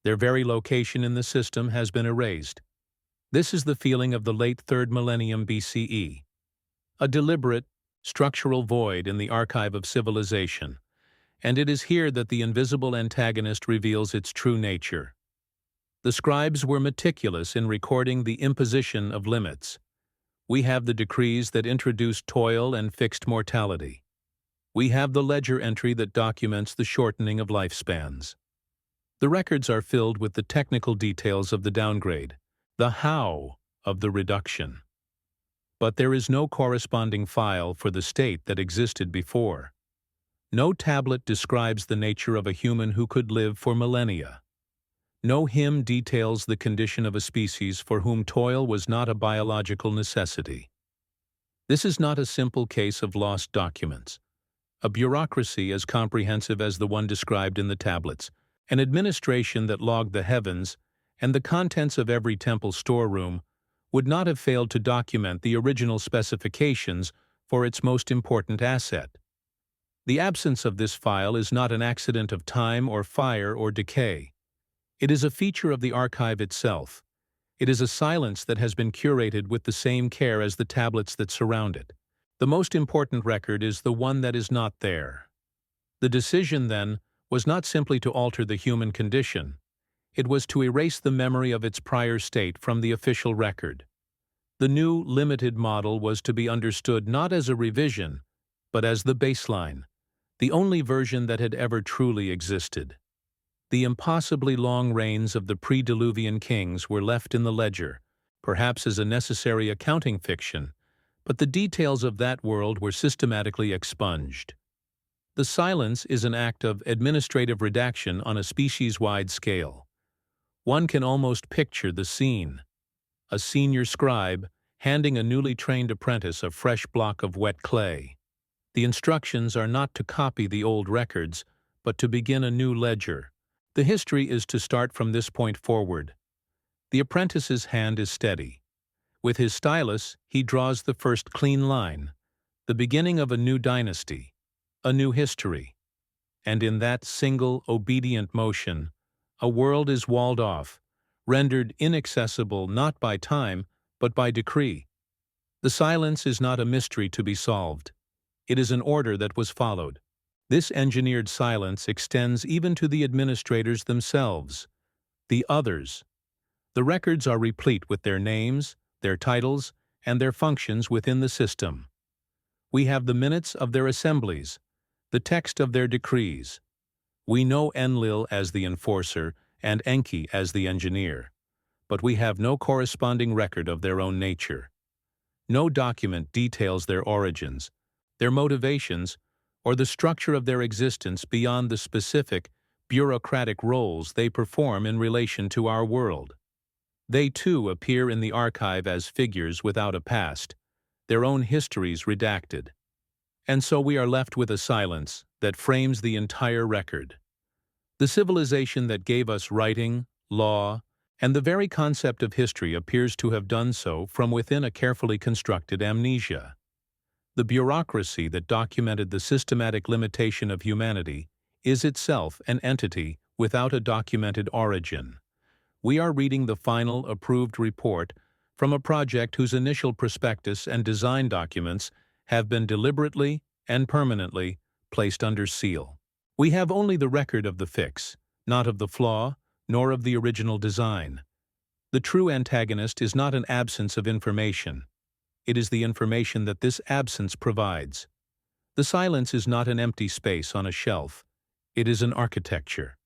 Their very location in the system has been erased. This is the feeling of the late 3rd millennium BCE. A deliberate, structural void in the archive of civilization, and it is here that the invisible antagonist reveals its true nature. The scribes were meticulous in recording the imposition of limits. We have the decrees that introduced toil and fixed mortality. We have the ledger entry that documents the shortening of lifespans. The records are filled with the technical details of the downgrade, the how of the reduction. But there is no corresponding file for the state that existed before. No tablet describes the nature of a human who could live for millennia. No hymn details the condition of a species for whom toil was not a biological necessity. This is not a simple case of lost documents. A bureaucracy as comprehensive as the one described in the tablets, an administration that logged the heavens, and the contents of every temple storeroom would not have failed to document the original specifications for its most important asset. The absence of this file is not an accident of time or fire or decay. It is a feature of the archive itself. It is a silence that has been curated with the same care as the tablets that surround it. The most important record is the one that is not there. The decision, then, was not simply to alter the human condition. It was to erase the memory of its prior state from the official record. The new, limited model was to be understood not as a revision, but as the baseline, the only version that had ever truly existed. The impossibly long reigns of the pre-Diluvian kings were left in the ledger, perhaps as a necessary accounting fiction, but the details of that world were systematically expunged. The silence is an act of administrative redaction on a species-wide scale. One can almost picture the scene. A senior scribe handing a newly trained apprentice a fresh block of wet clay. The instructions are not to copy the old records, but to begin a new ledger. The history is to start from this point forward. The apprentice's hand is steady. With his stylus, he draws the first clean line, the beginning of a new dynasty. a new history. And in that single, obedient motion, a world is walled off, rendered inaccessible not by time, but by decree. The silence is not a mystery to be solved. It is an order that was followed. This engineered silence extends even to the administrators themselves, the others. The records are replete with their names, their titles, and their functions within the system. We have the minutes of their assemblies, the text of their decrees. We know Enlil as the enforcer and Enki as the engineer, but we have no corresponding record of their own nature. No document details their origins, their motivations, or the structure of their existence beyond the specific, bureaucratic roles they perform in relation to our world. They too appear in the archive as figures without a past, their own histories redacted. And so we are left with a silence that frames the entire record. The civilization that gave us writing, law, and the very concept of history appears to have done so from within a carefully constructed amnesia. The bureaucracy that documented the systematic limitation of humanity is itself an entity without a documented origin. We are reading the final approved report from a project whose initial prospectus and design documents have been deliberately and permanently placed under seal. We have only the record of the fix, not of the flaw, nor of the original design. The true antagonist is not an absence of information. It is the information that this absence provides. The silence is not an empty space on a shelf. It is an architecture.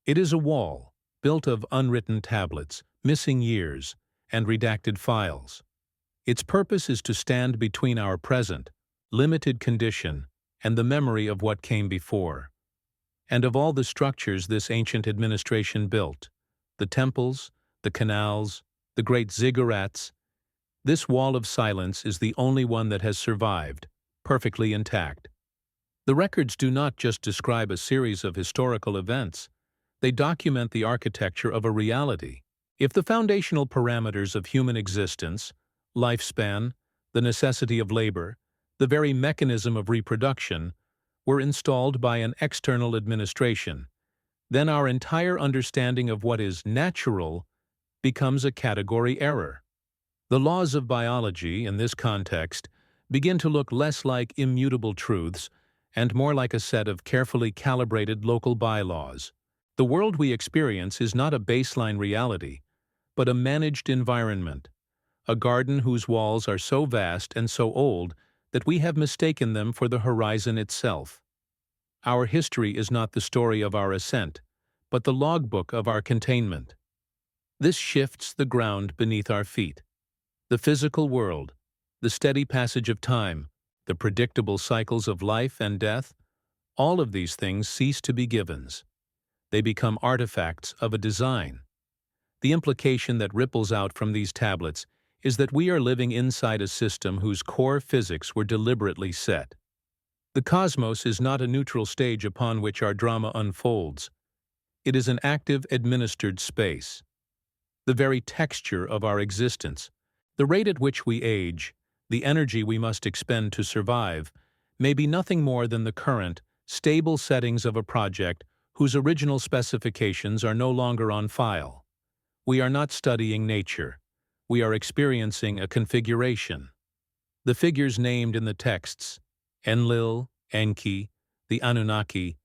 It is a wall, built of unwritten tablets, missing years, and redacted files. Its purpose is to stand between our present, limited condition, and the memory of what came before. And of all the structures this ancient administration built, the temples, the canals, the great ziggurats, this wall of silence is the only one that has survived, perfectly intact. The records do not just describe a series of historical events. They document the architecture of a reality. If the foundational parameters of human existence, lifespan, the necessity of labor, the very mechanism of reproduction, were installed by an external administration, then our entire understanding of what is natural becomes a category error. The laws of biology, in this context, begin to look less like immutable truths and more like a set of carefully calibrated local bylaws. The world we experience is not a baseline reality, but a managed environment, a garden whose walls are so vast and so old that we have mistaken them for the horizon itself. Our history is not the story of our ascent, but the logbook of our containment. This shifts the ground beneath our feet. The physical world, the steady passage of time, the predictable cycles of life and death, all of these things cease to be givens. They become artifacts of a design. The implication that ripples out from these tablets is that we are living inside a system whose core physics were deliberately set. The cosmos is not a neutral stage upon which our drama unfolds. It is an active, administered space. The very texture of our existence, the rate at which we age, the energy we must expend to survive, may be nothing more than the current, stable settings of a project whose original specifications are no longer on file. We are not studying nature. We are experiencing a configuration. The figures named in the texts, Enlil, Enki, the Anunnaki,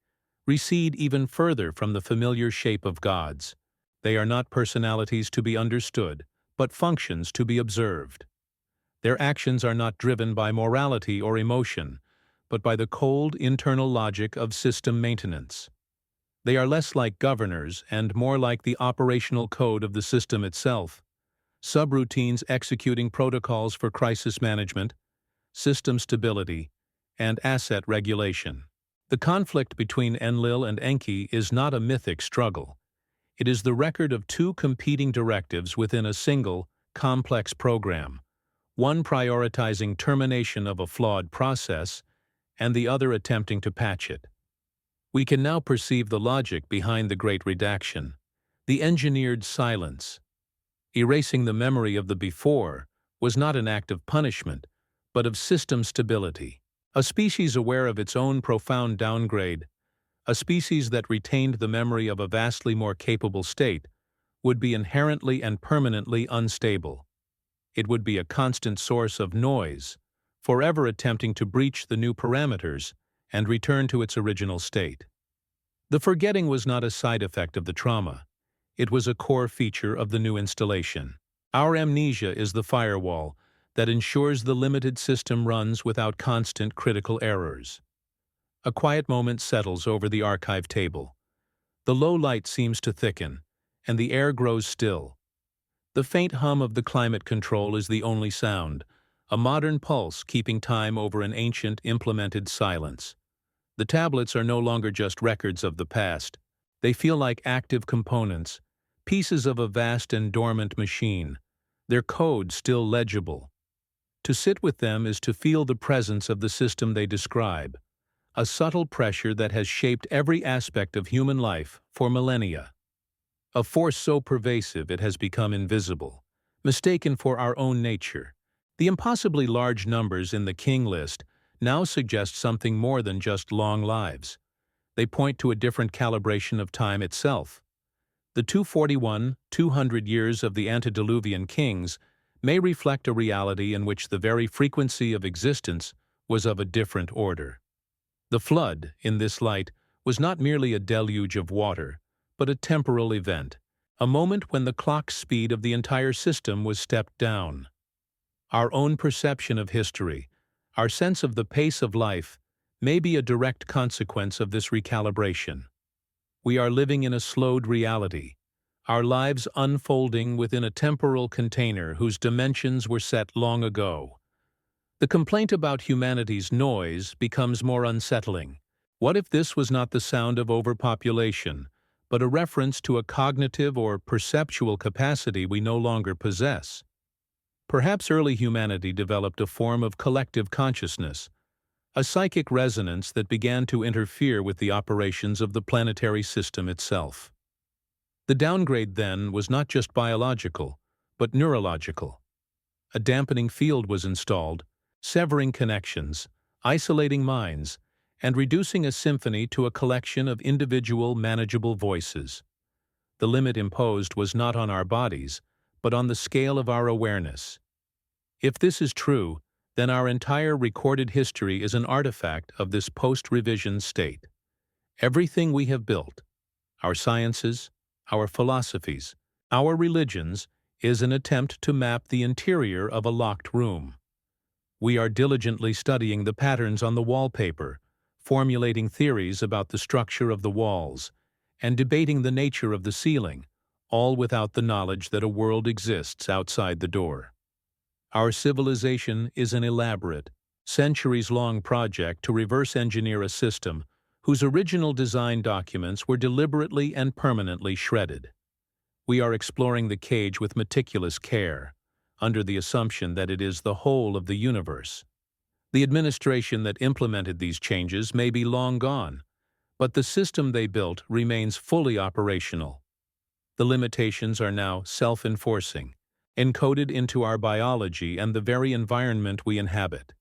recede even further from the familiar shape of gods. They are not personalities to be understood, but functions to be observed. Their actions are not driven by morality or emotion, but by the cold internal logic of system maintenance. They are less like governors and more like the operational code of the system itself, subroutines executing protocols for crisis management, system stability, and asset regulation. The conflict between Enlil and Enki is not a mythic struggle. It is the record of two competing directives within a single, complex program, one prioritizing termination of a flawed process and the other attempting to patch it. We can now perceive the logic behind the Great Redaction, the engineered silence. Erasing the memory of the before was not an act of punishment, but of system stability. A species aware of its own profound downgrade, a species that retained the memory of a vastly more capable state, would be inherently and permanently unstable. It would be a constant source of noise, forever attempting to breach the new parameters and return to its original state. The forgetting was not a side effect of the trauma. It was a core feature of the new installation. Our amnesia is the firewall that ensures the limited system runs without constant critical errors. A quiet moment settles over the archive table. The low light seems to thicken, and the air grows still. The faint hum of the climate control is the only sound, a modern pulse keeping time over an ancient implemented silence. The tablets are no longer just records of the past. They feel like active components, pieces of a vast and dormant machine, their code still legible. To sit with them is to feel the presence of the system they describe, a subtle pressure that has shaped every aspect of human life for millennia. A force so pervasive it has become invisible, mistaken for our own nature. The impossibly large numbers in the King list now suggest something more than just long lives. They point to a different calibration of time itself. The 200 years of the antediluvian kings may reflect a reality in which the very frequency of existence was of a different order. The flood, in this light, was not merely a deluge of water, but a temporal event, a moment when the clock speed of the entire system was stepped down. Our own perception of history, our sense of the pace of life, may be a direct consequence of this recalibration. We are living in a slowed reality, our lives unfolding within a temporal container whose dimensions were set long ago. The complaint about humanity's noise becomes more unsettling. What if this was not the sound of overpopulation, but a reference to a cognitive or perceptual capacity we no longer possess? Perhaps early humanity developed a form of collective consciousness, a psychic resonance that began to interfere with the operations of the planetary system itself. The downgrade, then, was not just biological, but neurological. A dampening field was installed, severing connections, isolating minds, and reducing a symphony to a collection of individual, manageable voices. The limit imposed was not on our bodies, but on the scale of our awareness. If this is true, then our entire recorded history is an artifact of this post-revision state. Everything we have built, our sciences, our philosophies, our religions, is an attempt to map the interior of a locked room. We are diligently studying the patterns on the wallpaper, formulating theories about the structure of the walls, and debating the nature of the ceiling, all without the knowledge that a world exists outside the door. Our civilization is an elaborate, centuries-long project to reverse engineer a system whose original design documents were deliberately and permanently shredded. We are exploring the cage with meticulous care, under the assumption that it is the whole of the universe. The administration that implemented these changes may be long gone, but the system they built remains fully operational. The limitations are now self-enforcing, encoded into our biology and the very environment we inhabit.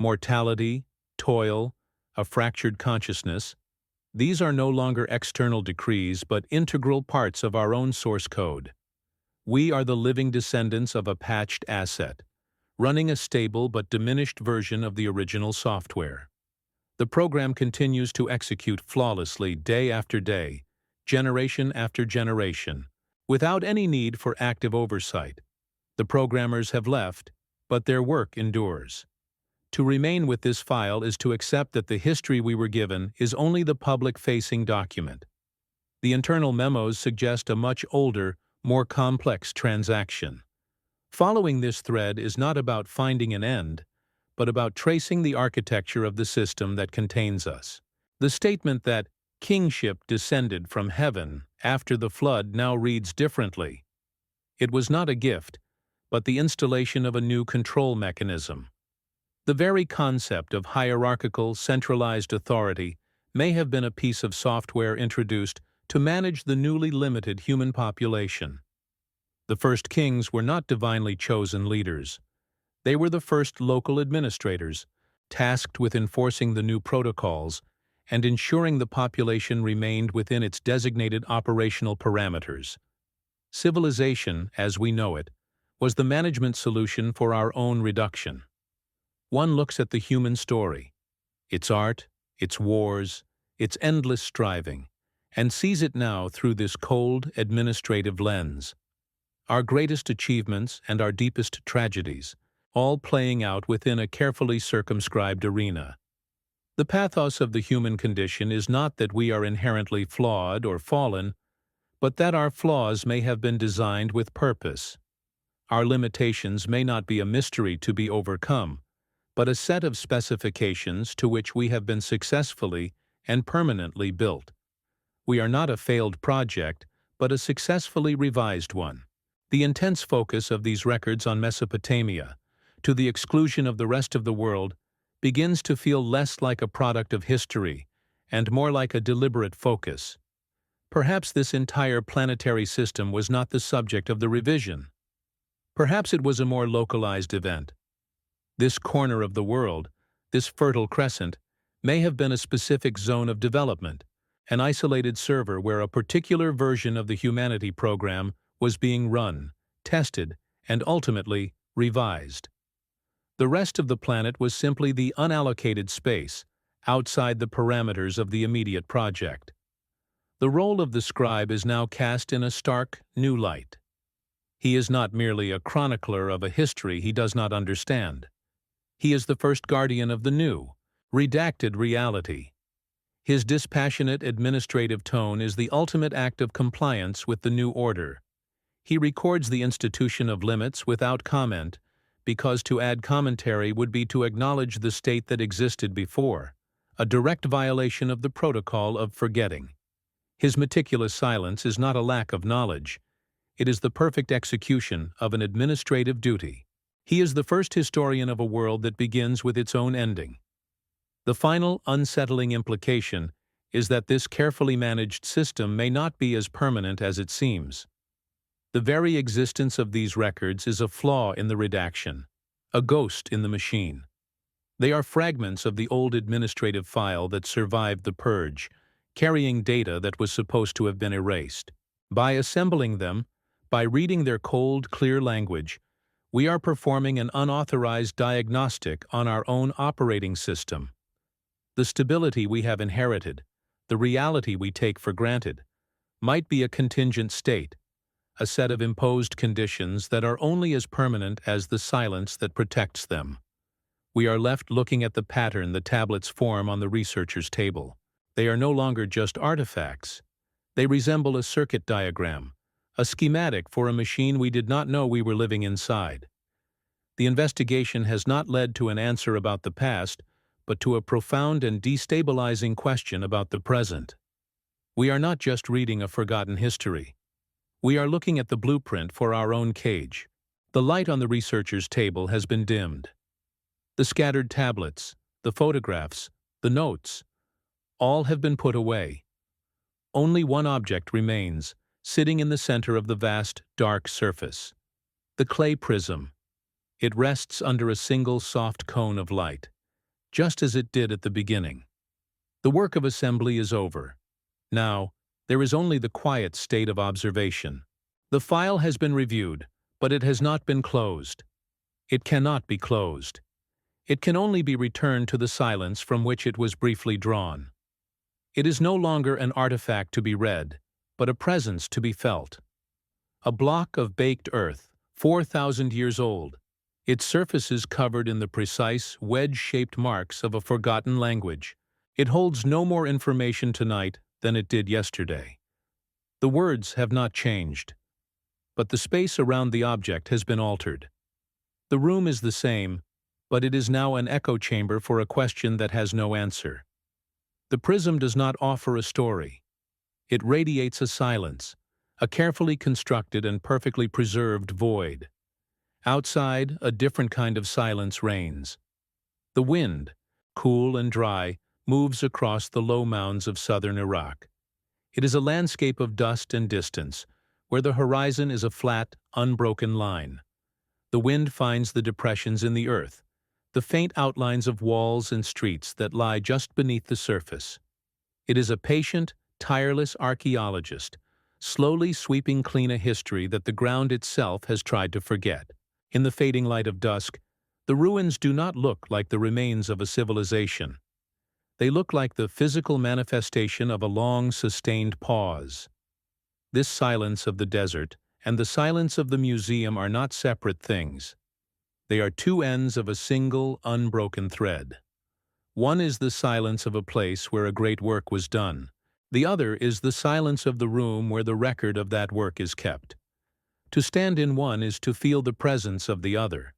Mortality, toil, a fractured consciousness, these are no longer external decrees but integral parts of our own source code. We are the living descendants of a patched asset, running a stable but diminished version of the original software. The program continues to execute flawlessly day after day, generation after generation, without any need for active oversight. The programmers have left, but their work endures. To remain with this file is to accept that the history we were given is only the public-facing document. The internal memos suggest a much older, more complex transaction. Following this thread is not about finding an end, but about tracing the architecture of the system that contains us. The statement that kingship descended from heaven after the flood now reads differently. It was not a gift, but the installation of a new control mechanism. The very concept of hierarchical, centralized authority may have been a piece of software introduced to manage the newly limited human population. The first kings were not divinely chosen leaders. They were the first local administrators, tasked with enforcing the new protocols and ensuring the population remained within its designated operational parameters. Civilization, as we know it, was the management solution for our own reduction. One looks at the human story, its art, its wars, its endless striving, and sees it now through this cold, administrative lens. Our greatest achievements and our deepest tragedies, all playing out within a carefully circumscribed arena. The pathos of the human condition is not that we are inherently flawed or fallen, but that our flaws may have been designed with purpose. Our limitations may not be a mystery to be overcome, but a set of specifications to which we have been successfully and permanently built. We are not a failed project, but a successfully revised one. The intense focus of these records on Mesopotamia, to the exclusion of the rest of the world, begins to feel less like a product of history and more like a deliberate focus. Perhaps this entire planetary system was not the subject of the revision. Perhaps it was a more localized event. This corner of the world, this fertile crescent, may have been a specific zone of development, an isolated server where a particular version of the humanity program was being run, tested, and ultimately revised. The rest of the planet was simply the unallocated space, outside the parameters of the immediate project. The role of the scribe is now cast in a stark, new light. He is not merely a chronicler of a history he does not understand. He is the first guardian of the new, redacted reality. His dispassionate administrative tone is the ultimate act of compliance with the new order. He records the institution of limits without comment, because to add commentary would be to acknowledge the state that existed before, a direct violation of the protocol of forgetting. His meticulous silence is not a lack of knowledge. It is the perfect execution of an administrative duty. He is the first historian of a world that begins with its own ending. The final, unsettling implication is that this carefully managed system may not be as permanent as it seems. The very existence of these records is a flaw in the redaction, a ghost in the machine. They are fragments of the old administrative file that survived the purge, carrying data that was supposed to have been erased. By assembling them, by reading their cold, clear language, we are performing an unauthorized diagnostic on our own operating system. The stability we have inherited, the reality we take for granted, might be a contingent state, a set of imposed conditions that are only as permanent as the silence that protects them. We are left looking at the pattern the tablets form on the researcher's table. They are no longer just artifacts. They resemble a circuit diagram, a schematic for a machine we did not know we were living inside. The investigation has not led to an answer about the past, but to a profound and destabilizing question about the present. We are not just reading a forgotten history. We are looking at the blueprint for our own cage. The light on the researcher's table has been dimmed. The scattered tablets, the photographs, the notes, all have been put away. Only one object remains, sitting in the center of the vast, dark surface. The clay prism. It rests under a single soft cone of light, just as it did at the beginning. The work of assembly is over. Now, there is only the quiet state of observation. The file has been reviewed, but it has not been closed. It cannot be closed. It can only be returned to the silence from which it was briefly drawn. It is no longer an artifact to be read, but a presence to be felt. A block of baked earth, 4,000 years old, its surface is covered in the precise, wedge-shaped marks of a forgotten language. It holds no more information tonight than it did yesterday. The words have not changed, but the space around the object has been altered. The room is the same, but it is now an echo chamber for a question that has no answer. The prism does not offer a story. It radiates a silence, a carefully constructed and perfectly preserved void. Outside, a different kind of silence reigns. The wind, cool and dry, moves across the low mounds of southern Iraq. It is a landscape of dust and distance, where the horizon is a flat, unbroken line. The wind finds the depressions in the earth, the faint outlines of walls and streets that lie just beneath the surface. It is a patient, tireless archaeologist, slowly sweeping clean a history that the ground itself has tried to forget. In the fading light of dusk, the ruins do not look like the remains of a civilization. They look like the physical manifestation of a long, sustained pause. This silence of the desert and the silence of the museum are not separate things. They are two ends of a single, unbroken thread. One is the silence of a place where a great work was done. The other is the silence of the room where the record of that work is kept. To stand in one is to feel the presence of the other.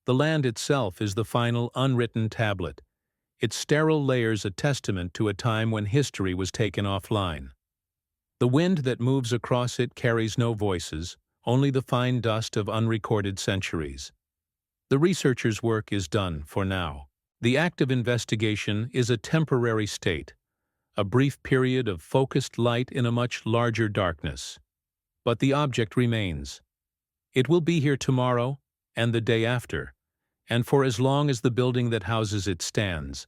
The land itself is the final unwritten tablet, its sterile layers a testament to a time when history was taken offline. The wind that moves across it carries no voices, only the fine dust of unrecorded centuries. The researcher's work is done for now. The act of investigation is a temporary state, a brief period of focused light in a much larger darkness. But the object remains. It will be here tomorrow and the day after, and for as long as the building that houses it stands.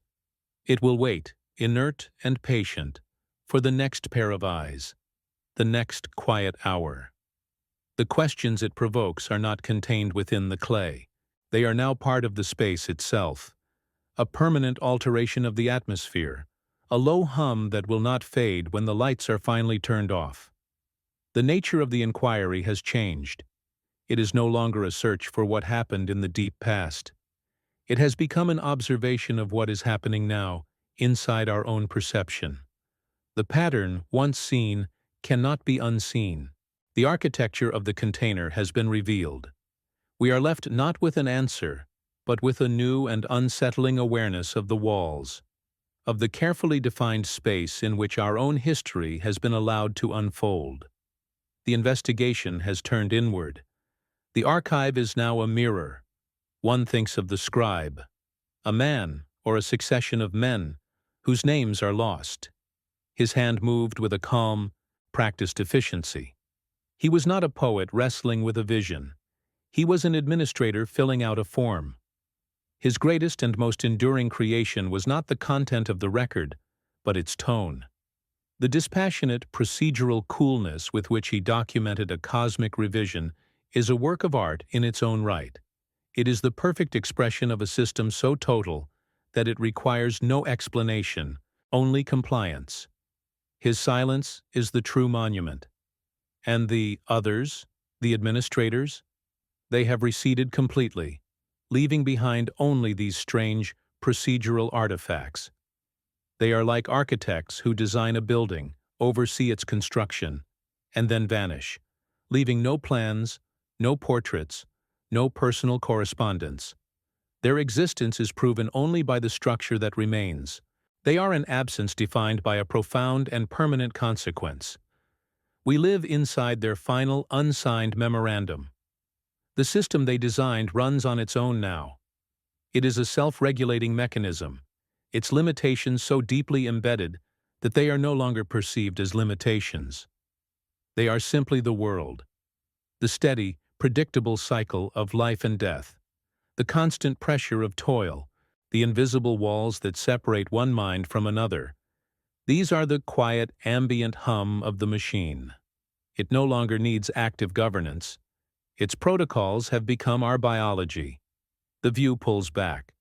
It will wait, inert and patient, for the next pair of eyes, the next quiet hour. The questions it provokes are not contained within the clay. They are now part of the space itself, a permanent alteration of the atmosphere, a low hum that will not fade when the lights are finally turned off. The nature of the inquiry has changed. It is no longer a search for what happened in the deep past. It has become an observation of what is happening now, inside our own perception. The pattern, once seen, cannot be unseen. The architecture of the container has been revealed. We are left not with an answer, but with a new and unsettling awareness of the walls, of the carefully defined space in which our own history has been allowed to unfold. The investigation has turned inward. The archive is now a mirror. One thinks of the scribe, a man or a succession of men whose names are lost. His hand moved with a calm, practiced efficiency. He was not a poet wrestling with a vision. He was an administrator filling out a form. His greatest and most enduring creation was not the content of the record, but its tone. The dispassionate, procedural coolness with which he documented a cosmic revision is a work of art in its own right. It is the perfect expression of a system so total that it requires no explanation, only compliance. His silence is the true monument. And the others, the administrators, they have receded completely, leaving behind only these strange, procedural artifacts. They are like architects who design a building, oversee its construction, and then vanish, leaving no plans, no portraits, no personal correspondence. Their existence is proven only by the structure that remains. They are an absence defined by a profound and permanent consequence. We live inside their final, unsigned memorandum. The system they designed runs on its own now. It is a self-regulating mechanism, its limitations so deeply embedded that they are no longer perceived as limitations. They are simply the world, the steady, predictable cycle of life and death, the constant pressure of toil, the invisible walls that separate one mind from another. These are the quiet, ambient hum of the machine. It no longer needs active governance. Its protocols have become our biology. The view pulls back.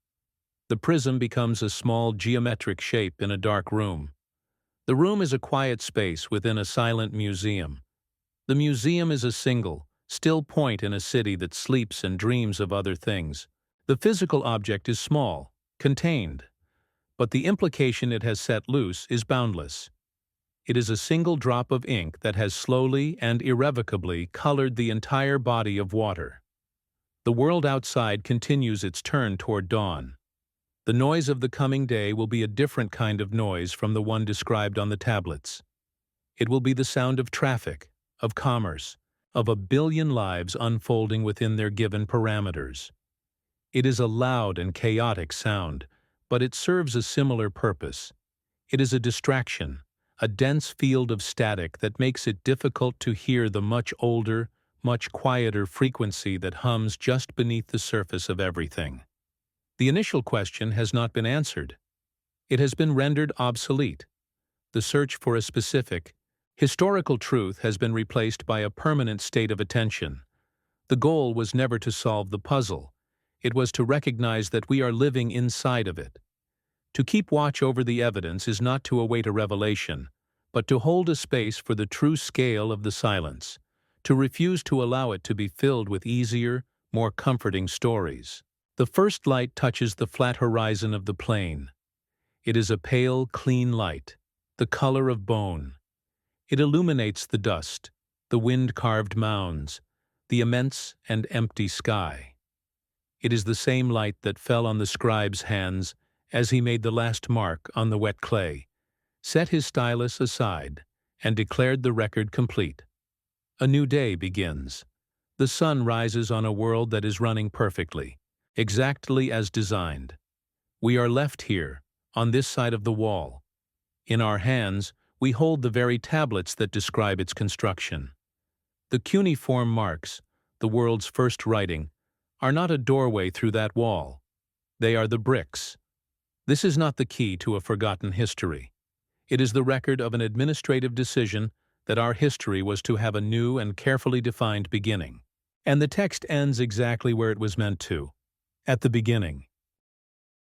The prism becomes a small geometric shape in a dark room. The room is a quiet space within a silent museum. The museum is a single, still point in a city that sleeps and dreams of other things. The physical object is small, contained, but the implication it has set loose is boundless. It is a single drop of ink that has slowly and irrevocably colored the entire body of water. The world outside continues its turn toward dawn. The noise of the coming day will be a different kind of noise from the one described on the tablets. It will be the sound of traffic, of commerce, of a billion lives unfolding within their given parameters. It is a loud and chaotic sound, but it serves a similar purpose. It is a distraction, a dense field of static that makes it difficult to hear the much older, much quieter frequency that hums just beneath the surface of everything. The initial question has not been answered. It has been rendered obsolete. The search for a specific, historical truth has been replaced by a permanent state of attention. The goal was never to solve the puzzle. It was to recognize that we are living inside of it. To keep watch over the evidence is not to await a revelation, but to hold a space for the true scale of the silence, to refuse to allow it to be filled with easier, more comforting stories. The first light touches the flat horizon of the plain. It is a pale, clean light, the color of bone. It illuminates the dust, the wind-carved mounds, the immense and empty sky. It is the same light that fell on the scribe's hands as he made the last mark on the wet clay, set his stylus aside, and declared the record complete. A new day begins. The sun rises on a world that is running perfectly, exactly as designed. We are left here, on this side of the wall. In our hands, we hold the very tablets that describe its construction. The cuneiform marks, the world's first writing, are not a doorway through that wall. They are the bricks. This is not the key to a forgotten history. It is the record of an administrative decision that our history was to have a new and carefully defined beginning. And the text ends exactly where it was meant to, at the beginning.